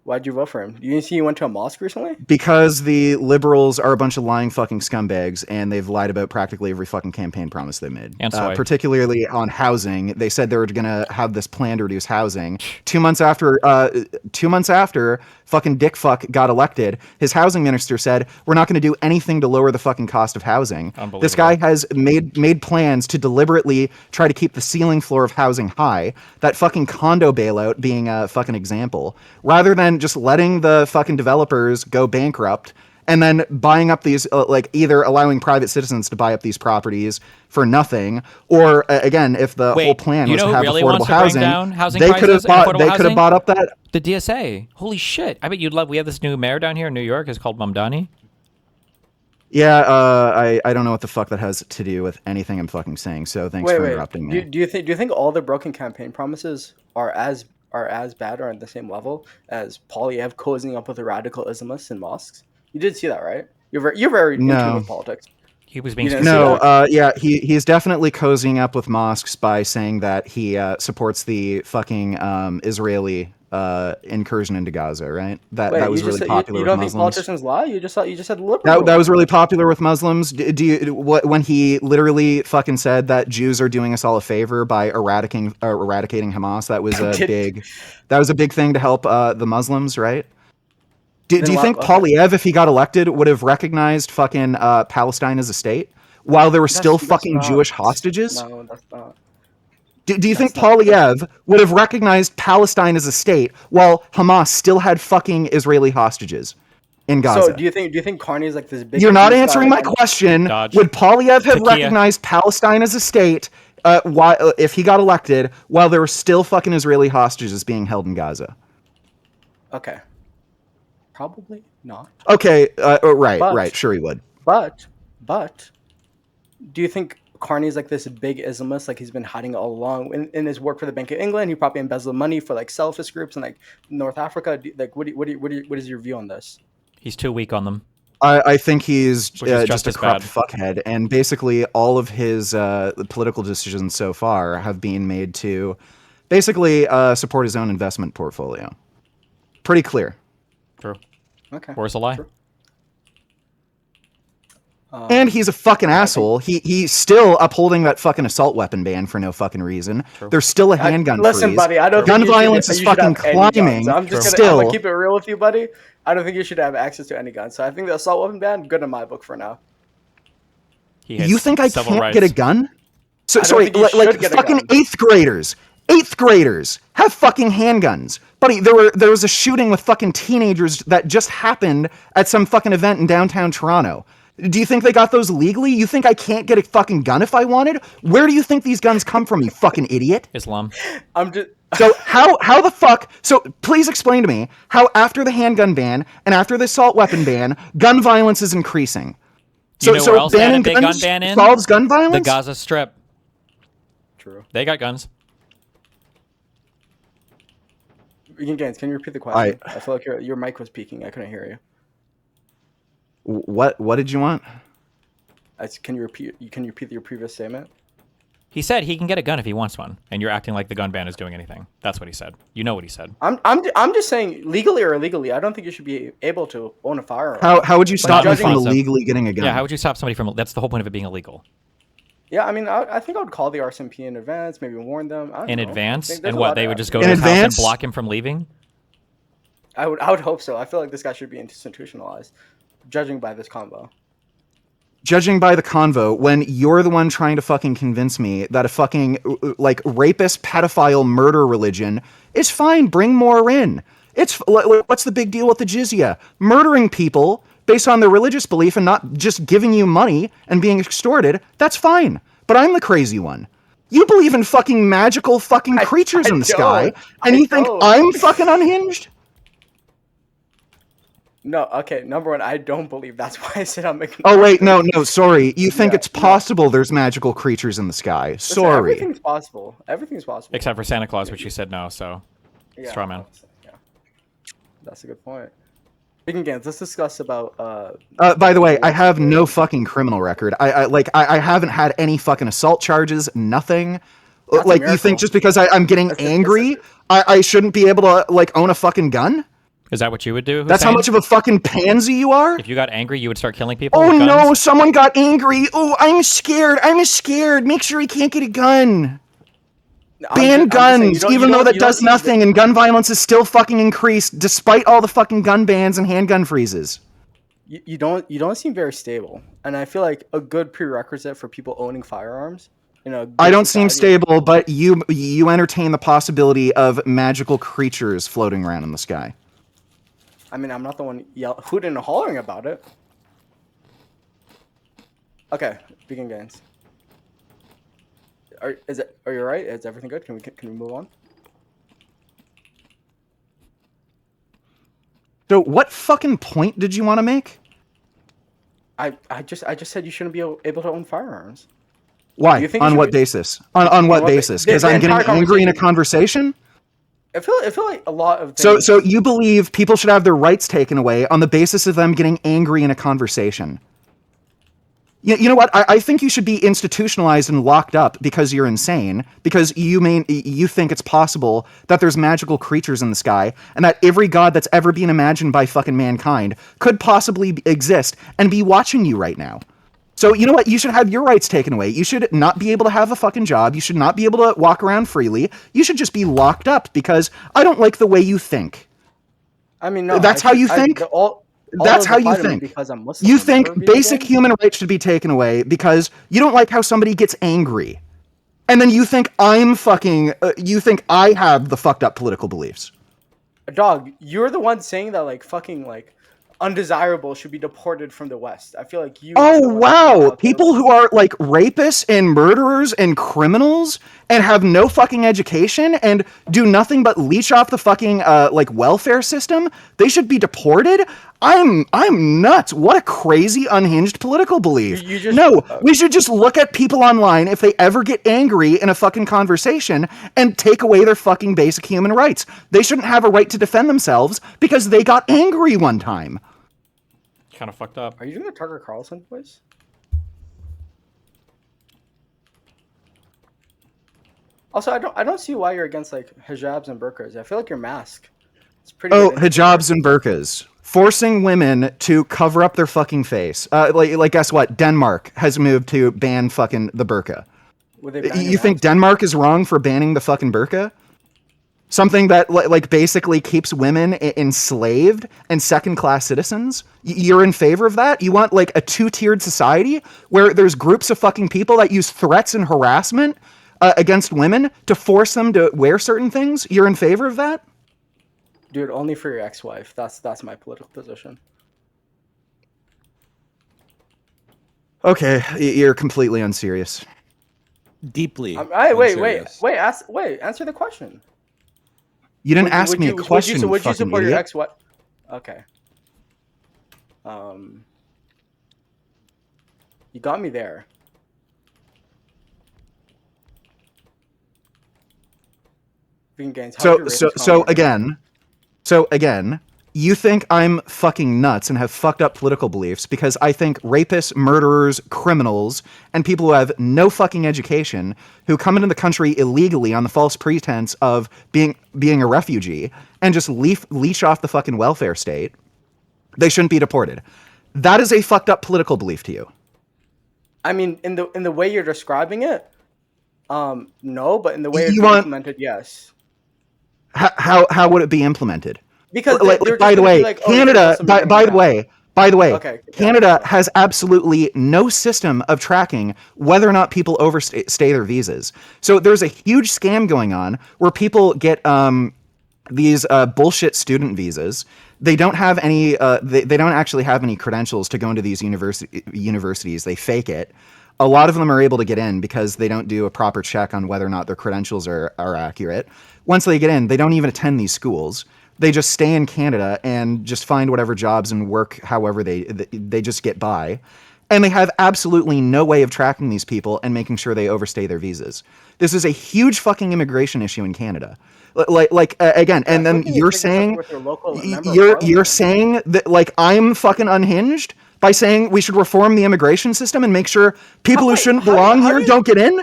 Why'd you vote for him? You see he went to a mosque recently? Because the liberals are a bunch of lying fucking scumbags, and they've lied about practically every fucking campaign promise they made. And particularly on housing. They said they were going to have this plan to reduce housing. 2 months after fucking dick fuck got elected, his housing minister said, we're not going to do anything to lower the fucking cost of housing. This guy has made plans to deliberately try to keep the ceiling floor of housing high. That fucking condo bailout being a fucking example. Rather than just letting the fucking developers go bankrupt and then buying up these, like either allowing private citizens to buy up these properties for nothing, or again, if the whole plan was to have really affordable housing they could have bought up that. The DSA. Holy shit! I bet you'd love. We have this new mayor down here in New York. It's called Mamdani. Yeah, I don't know what the fuck that has to do with anything I'm fucking saying. So thanks for interrupting me. Do you think all the broken campaign promises are as bad or at the same level as Polyev cozying up with the radical Islamists in mosques? You did see that, right? You're very in tune with politics. He was being he's definitely cozying up with mosques by saying that he supports the fucking Israeli incursion into Gaza, right? That was really popular. You don't think politicians lie? You just said liberal. That was really popular with Muslims. When he literally fucking said that Jews are doing us all a favor by eradicating Hamas? That was a big thing to help the Muslims, right? Do you think Polyev, if he got elected, would have recognized fucking Palestine as a state while there were still fucking Jewish hostages? No, that's not. Do you think Polyev would have recognized Palestine as a state while Hamas still had fucking Israeli hostages in Gaza? So do you think Carney's like this big? You're not answering my question. Dodge. Would Polyev have recognized Palestine as a state if he got elected while there were still fucking Israeli hostages being held in Gaza? Okay. Probably not. Okay, right. Sure he would. But do you think Carney's like this big Islamist, like he's been hiding all along in his work for the Bank of England? He probably embezzled money for like selfish groups in like North Africa. What is your view on this? He's too weak on them. I think he's just a corrupt bad. fuckhead, and basically all of his political decisions so far have been made to basically support his own investment portfolio. Pretty clear. True. Okay. Or it's a lie. True. And he's a fucking asshole. He's still upholding that fucking assault weapon ban for no fucking reason. True. There's still a handgun freeze. Listen, buddy, I don't gun think violence is fucking climbing. I'm gonna keep it real with you, buddy. I don't think you should have access to any guns. So I think the assault weapon ban, good in my book for now. You think I can't get a gun? So sorry, like fucking eighth graders have fucking handguns. Buddy, there was a shooting with fucking teenagers that just happened at some fucking event in downtown Toronto. Do you think they got those legally? You think I can't get a fucking gun if I wanted? Where do you think these guns come from, you fucking idiot? Islam. I'm just. So how the fuck? So please explain to me how after the handgun ban and after the assault weapon ban, gun violence is increasing. So where else they had a big gun ban in? Solves gun violence? The Gaza Strip. True. They got guns. Gaines, can you repeat the question? I feel like your mic was peaking. I couldn't hear you. What did you want? Can you repeat your previous statement? He said he can get a gun if he wants one, and you're acting like the gun ban is doing anything. That's what he said. You know what he said. I'm just saying, legally or illegally, I don't think you should be able to own a firearm. How would you stop me from illegally getting a gun? Yeah, how would you stop somebody from? That's the whole point of it being illegal. Yeah, I mean, I think I would call the RCMP in advance, maybe warn them. In advance, and what they would just go to his house and block him from leaving. I would hope so. I feel like this guy should be institutionalized, judging by this convo. Judging by the convo, when you're the one trying to fucking convince me that a fucking like rapist, pedophile, murder religion is fine, bring more in. It's what's the big deal with the jizya? Murdering people based on their religious belief and not just giving you money and being extorted, that's fine. But I'm the crazy one. You believe in fucking magical fucking creatures in the sky, and you think I'm fucking unhinged? No, okay, number one, I don't believe. That's why I said I'm making. Oh, wait, no, sorry. You think it's possible there's magical creatures in the sky. Sorry. Everything's possible. Everything's possible. Except for Santa Claus, which you said no, so. Straw man. Yeah. That's a good point. Speaking again, let's discuss about. By the way, I have no fucking criminal record. I haven't had any fucking assault charges, nothing. That's like, you think just because I'm getting angry, I shouldn't be able to, like, own a fucking gun? Is that what you would do? Hussein? That's how much of a fucking pansy you are? If you got angry, you would start killing people? Oh no, someone got angry. Oh, I'm scared. Make sure he can't get a gun. Ban guns, even though that does nothing, and gun violence is still fucking increased despite all the fucking gun bans and handgun freezes. You don't seem very stable, and I feel like a good prerequisite for people owning firearms. I don't seem stable, but you entertain the possibility of magical creatures floating around in the sky. I mean, I'm not the one hooting and hollering about it. Okay, begin gains. Are you right? Is everything good? Can we move on? So what fucking point did you want to make? I just said you shouldn't be able to own firearms. Why? You think On what basis? On what basis? Because I'm getting angry in a conversation? I feel like a lot of things... So things... you believe people should have their rights taken away on the basis of them getting angry in a conversation? You know what? I think you should be institutionalized and locked up because you're insane. Because you think it's possible that there's magical creatures in the sky and that every god that's ever been imagined by fucking mankind could possibly exist and be watching you right now. So you know what? You should have your rights taken away. You should not be able to have a fucking job. You should not be able to walk around freely. You should just be locked up because I don't like the way you think. I mean, no. That's how you think? That's how you think. Because I'm Muslim, you think basic human rights should be taken away because you don't like how somebody gets angry. And then you think I'm fucking... you think I have the fucked up political beliefs. Dog, you're the one saying that, like, fucking, like, undesirable should be deported from the West. I feel like you... Oh, wow. People who are, like, rapists and murderers and criminals and have no fucking education and do nothing but leech off the fucking, like, welfare system, they should be deported? I'm nuts. What a crazy, unhinged political belief. We should just look at people online if they ever get angry in a fucking conversation and take away their fucking basic human rights. They shouldn't have a right to defend themselves because they got angry one time. Kind of fucked up. Are you doing a Tucker Carlson voice? Also, I don't see why you're against, like, hijabs and burqas. I feel like your mask. It's pretty. Oh, hijabs and burqas. Forcing women to cover up their fucking face. Like guess what? Denmark has moved to ban fucking the burqa. You think Denmark is wrong for banning the fucking burqa? Something that like basically keeps women enslaved and second-class citizens? You're in favor of that? You want like a two-tiered society where there's groups of fucking people that use threats and harassment against women to force them to wear certain things? You're in favor of that? Dude, only for your ex-wife. That's my political position. Okay, you're completely unserious. Deeply. Wait. Answer the question. You didn't ask me a question. Would you support your ex-wife? Okay. You got me there. So again, you think I'm fucking nuts and have fucked up political beliefs because I think rapists, murderers, criminals, and people who have no fucking education who come into the country illegally on the false pretense of being a refugee and just leech off the fucking welfare state, they shouldn't be deported. That is a fucked up political belief to you. I mean, in the way you're describing it, no, but in the way it's implemented, yes. How would it be implemented? Because by the way, Canada. By the way, Canada has absolutely no system of tracking whether or not people overstay their visas. So there's a huge scam going on where people get these bullshit student visas. They don't have any. They don't actually have any credentials to go into these universities. They fake it. A lot of them are able to get in because they don't do a proper check on whether or not their credentials are accurate. Once they get in, they don't even attend these schools. They just stay in Canada and just find whatever jobs and work however they just get by. And they have absolutely no way of tracking these people and making sure they overstay their visas. This is a huge fucking immigration issue in Canada. Again, and then you're saying that like I'm fucking unhinged by saying we should reform the immigration system and make sure people who shouldn't belong here don't get in?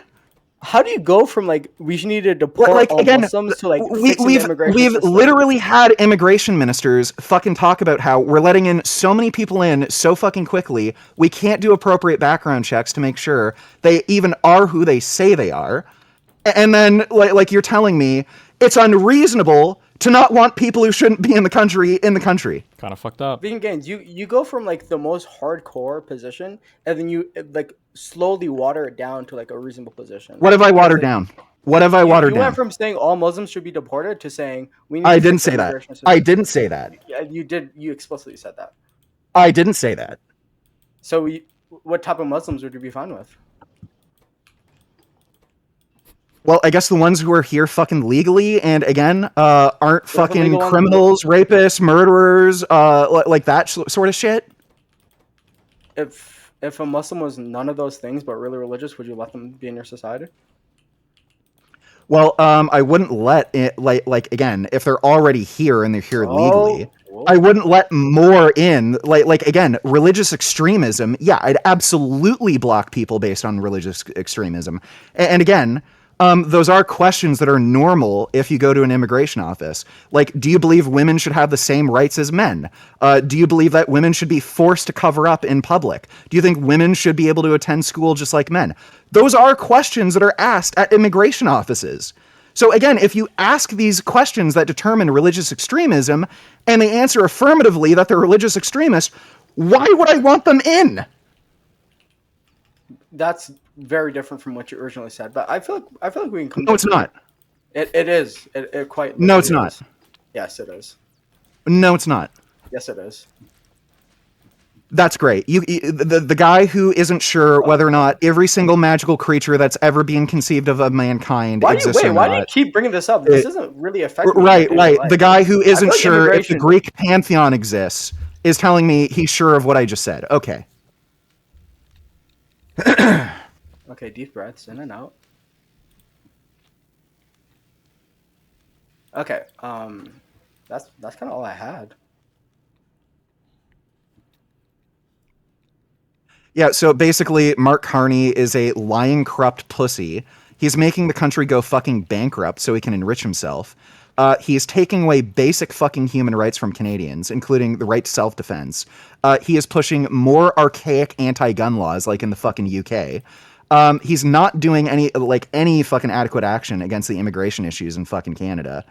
How do you go from like we need to deport all Muslims to like we've literally had immigration ministers fucking talk about how we're letting in so many people in so fucking quickly we can't do appropriate background checks to make sure they even are who they say they are, and then like you're telling me it's unreasonable to not want people who shouldn't be in the country. Kind of fucked up. Vegan Gains, you go from like the most hardcore position and then you like slowly water it down to like a reasonable position. What have I watered down? What have I watered down? You went from saying all Muslims should be deported to saying we need I didn't say that. I didn't say that. Yeah, you did. You explicitly said that. I didn't say that. So What type of Muslims would you be fine with? Well, I guess the ones who are here fucking legally and again aren't fucking criminals, rapists, murderers, like that sort of shit. If a Muslim was none of those things but really religious, would you let them be in your society? Well, I wouldn't let it like again if they're already here and they're here legally. I wouldn't let more in. Like again, religious extremism. Yeah, I'd absolutely block people based on religious extremism. And again, those are questions that are normal if you go to an immigration office. Like, do you believe women should have the same rights as men? Do you believe that women should be forced to cover up in public? Do you think women should be able to attend school just like men? Those are questions that are asked at immigration offices. So again, if you ask these questions that determine religious extremism and they answer affirmatively that they're religious extremists, why would I want them in? That's very different from what you originally said, but I feel like we can come. No, it's not. It is. It quite. No, it's not. Yes, it is. No, it's not. Yes, it is. That's great. The guy who isn't sure whether or not every single magical creature that's ever been conceived of mankind exists or not. Why do you keep bringing this up? This isn't really affecting me. Right. The guy who isn't sure if the Greek pantheon exists is telling me he's sure of what I just said. Okay. Okay, deep breaths in and out. Okay, that's kind of all I had. Yeah, so basically, Mark Carney is a lying, corrupt pussy. He's making the country go fucking bankrupt so he can enrich himself. He's taking away basic fucking human rights from Canadians, including the right to self-defense. He is pushing more archaic anti-gun laws, like in the fucking UK. He's not doing any fucking adequate action against the immigration issues in fucking Canada.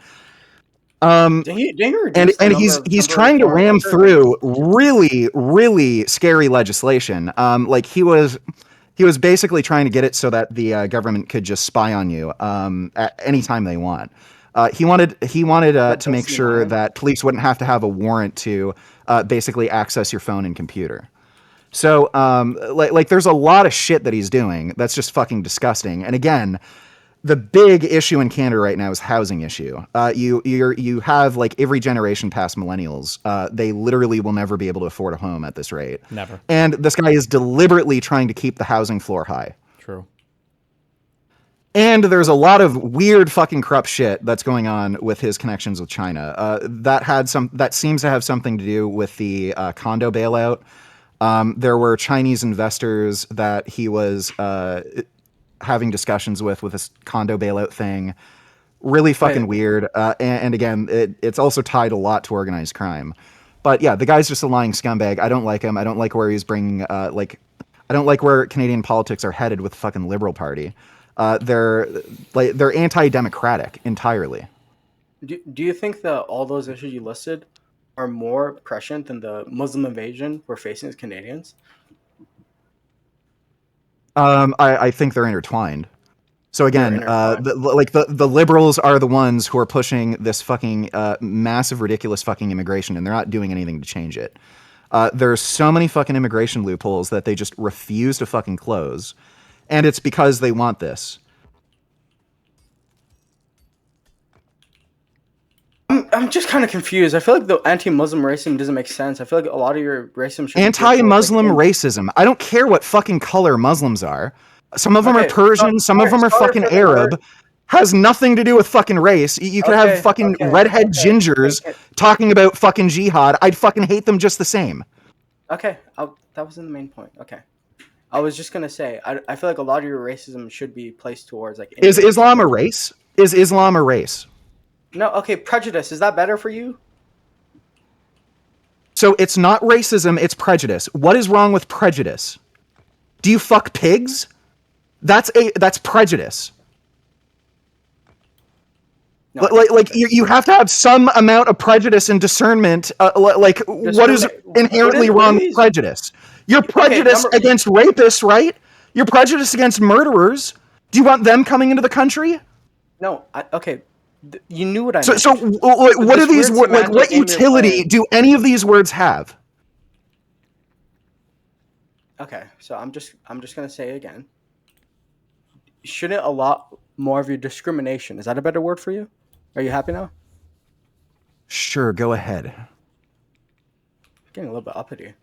And he's trying to ram through really scary legislation. Like he was basically trying to get it so that the government could just spy on you at any time they want. He wanted to make sure that police wouldn't have to have a warrant to basically access your phone and computer. So like there's a lot of shit that he's doing that's just fucking disgusting. And again, the big issue in Canada right now is housing issue. You have like every generation past millennials. They literally will never be able to afford a home at this rate. Never. And this guy is deliberately trying to keep the housing floor high. True. And there's a lot of weird fucking corrupt shit that's going on with his connections with China. That seems to have something to do with the condo bailout. There were Chinese investors that he was having discussions with this condo bailout thing. Really fucking weird. And again, it's also tied a lot to organized crime. But yeah, the guy's just a lying scumbag. I don't like him. I don't like where he's bringing, I don't like where Canadian politics are headed with the fucking Liberal Party. They're anti-democratic entirely. Do you think that all those issues you listed are more prescient than the Muslim invasion we're facing as Canadians? I think they're intertwined. So again, the liberals are the ones who are pushing this fucking massive, ridiculous fucking immigration, and they're not doing anything to change it. There's so many fucking immigration loopholes that they just refuse to fucking close, and it's because they want this. I'm just kind of confused. I feel like the anti-Muslim racism doesn't make sense. I feel like a lot of your racism should anti-Muslim racism. I don't care what fucking color Muslims are. Some of them are Persian, some of them are fucking Arab. Has nothing to do with fucking race. You could have fucking redhead gingers talking about fucking jihad. I'd fucking hate them just the same. Okay, that wasn't the main point. Okay. I was just gonna say, I feel like a lot of your racism should be placed towards like. Is Islam a race? Is Islam a race? No, okay, prejudice. Is that better for you? So it's not racism, it's prejudice. What is wrong with prejudice? Do you fuck pigs? That's prejudice. No, you have to have some amount of prejudice and discernment. What is inherently wrong with prejudice? You're prejudiced against rapists, right? You're prejudiced against murderers. Do you want them coming into the country? No, okay. You knew what I meant. So what are these words? Like, what utility do any of these words have? Okay, so I'm just gonna say again. Shouldn't a lot more of your discrimination? Is that a better word for you? Are you happy now? Sure, go ahead. Getting a little bit uppity.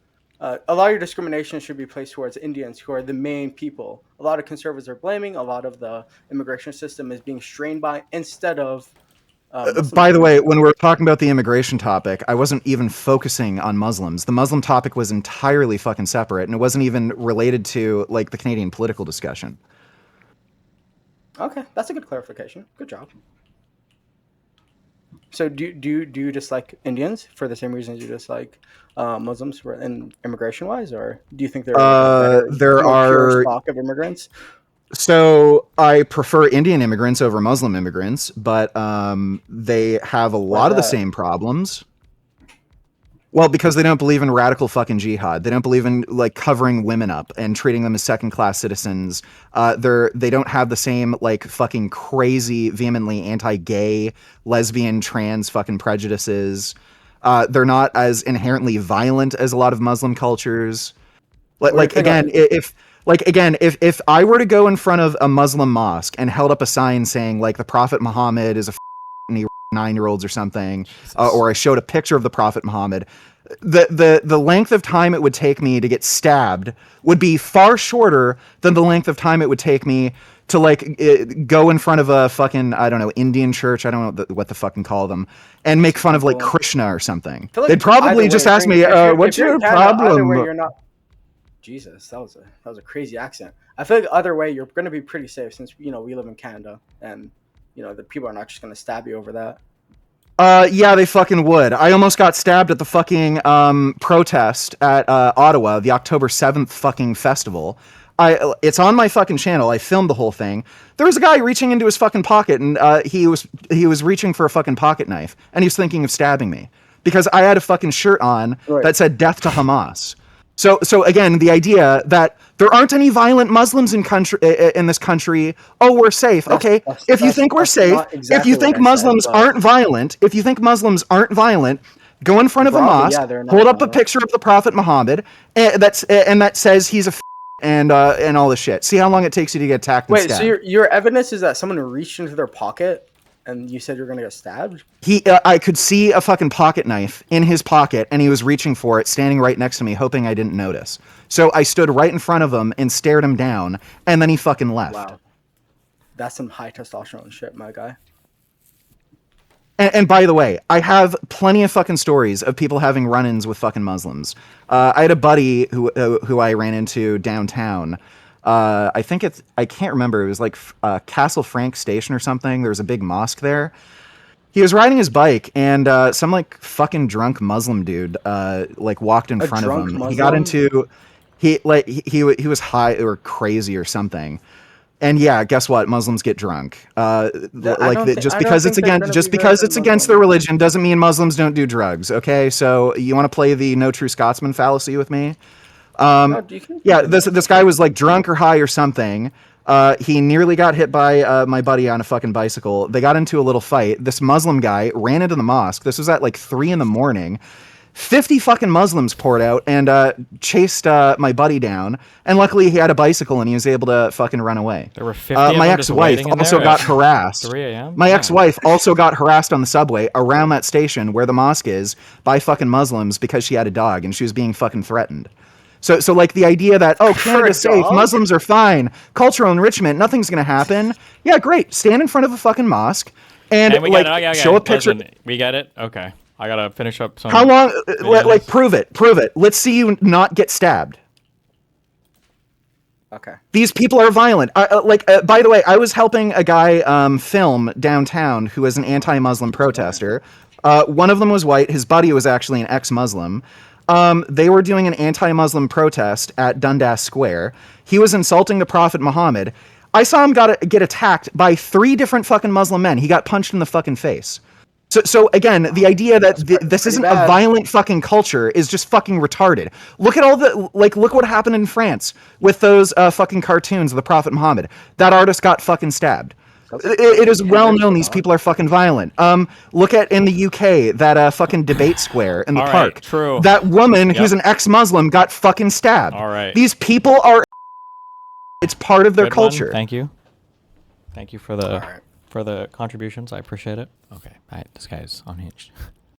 A lot of your discrimination should be placed towards Indians, who are the main people. A lot of conservatives are blaming. A lot of the immigration system is being strained by instead of Muslims By the being way, strained. when we were talking about the immigration topic, I wasn't even focusing on Muslims. The Muslim topic was entirely fucking separate, and it wasn't even related to like the Canadian political discussion. Okay, that's a good clarification. Good job. So do you dislike Indians for the same reasons you dislike Muslims for in immigration wise, or do you think they're like a better, There more pure are stock of immigrants? So I prefer Indian immigrants over Muslim immigrants, but they have a Why is lot of the that? same problems. Well, because they don't believe in radical fucking jihad. They don't believe in like covering women up and treating them as second-class citizens. They don't have the same like fucking crazy, vehemently anti-gay, lesbian, trans fucking prejudices. They're not as inherently violent as a lot of Muslim cultures. What do you Like think of again, if I were to go in front of a Muslim mosque and held up a sign saying like the Prophet Muhammad is a and he 9-year-olds or something, or I showed a picture of the Prophet Muhammad, the length of time it would take me to get stabbed would be far shorter than the length of time it would take me to like go in front of a fucking, I don't know, Indian church, I don't know what the fucking call them, and make fun of like temple? Krishna or something. I feel like They'd either probably way, just ask me, if what's you're in your Canada, either way problem? you're not. Jesus, that was a crazy accent. I feel like either way you're going to be pretty safe since we live in Canada and the people are not just going to stab you over that. Yeah, they fucking would. I almost got stabbed at the fucking protest at Ottawa, the October 7th fucking festival. It's on my fucking channel. I filmed the whole thing. There was a guy reaching into his fucking pocket, and he was reaching for a fucking pocket knife, and he was thinking of stabbing me because I had a fucking shirt on Right. that said "Death to Hamas." So again, the idea that there aren't any violent Muslims in this country. Oh, we're safe. Okay, if you think we're That's safe, not if you exactly what think I said, Muslims but aren't violent, if you think Muslims aren't violent, go in front of a broadly, mosque, yeah, they're hold not up a violent. picture of the Prophet Muhammad, that says he's a and all this shit. See how long it takes you to get attacked and Wait, so stabbed. your evidence is that someone reached into their pocket and you said you're going to get stabbed? I could see a fucking pocket knife in his pocket, and he was reaching for it, standing right next to me, hoping I didn't notice. So I stood right in front of him and stared him down, and then he fucking left. Wow. That's some high testosterone shit, my guy. And by the way, I have plenty of fucking stories of people having run-ins with fucking Muslims. I had a buddy who I ran into downtown. I can't remember. It was like Castle Frank Station or something. There was a big mosque there. He was riding his bike, and some like fucking drunk Muslim dude like walked in front of him. He got into he was high or crazy or something. And yeah, guess what? Muslims get drunk. Just because it's against their religion doesn't mean Muslims don't do drugs. Okay, so you want to play the no true Scotsman fallacy with me? Yeah, this guy was like drunk or high or something. He nearly got hit by my buddy on a fucking bicycle. They got into a little fight. This Muslim guy ran into the mosque. This was at like 3 a.m. 50 fucking Muslims poured out and chased my buddy down. And luckily he had a bicycle and he was able to fucking run away. There were 50 My ex-wife also got harassed. 3 a.m.? My ex-wife also got harassed on the subway around that station where the mosque is by fucking Muslims because she had a dog and she was being fucking threatened. So like the idea that, oh, Canada's safe, Muslims are fine, cultural enrichment, nothing's going to happen. Yeah, great. Stand in front of a fucking mosque and like show a picture. Listen, we get it? Okay. I got to finish up some. How long? Like, prove it. Let's see you not get stabbed. Okay. These people are violent. By the way, I was helping a guy film downtown who was an anti-Muslim protester. One of them was white. His buddy was actually an ex-Muslim. They were doing an anti-Muslim protest at Dundas Square. He was insulting the Prophet Muhammad. I saw him get attacked by 3 different fucking Muslim men. He got punched in the fucking face. So again, the idea that this isn't a violent fucking culture is just fucking retarded. Look at look what happened in France with those fucking cartoons of the Prophet Muhammad. That artist got fucking stabbed. It is well known these people are fucking violent. Look at in the UK that fucking debate square in the All right, park. true. That woman who's an ex-Muslim got fucking stabbed. All right. These people are. It's part of their Good one. culture. Thank you. Thank you for the contributions. I appreciate it. Okay. All right. This guy's unhinged.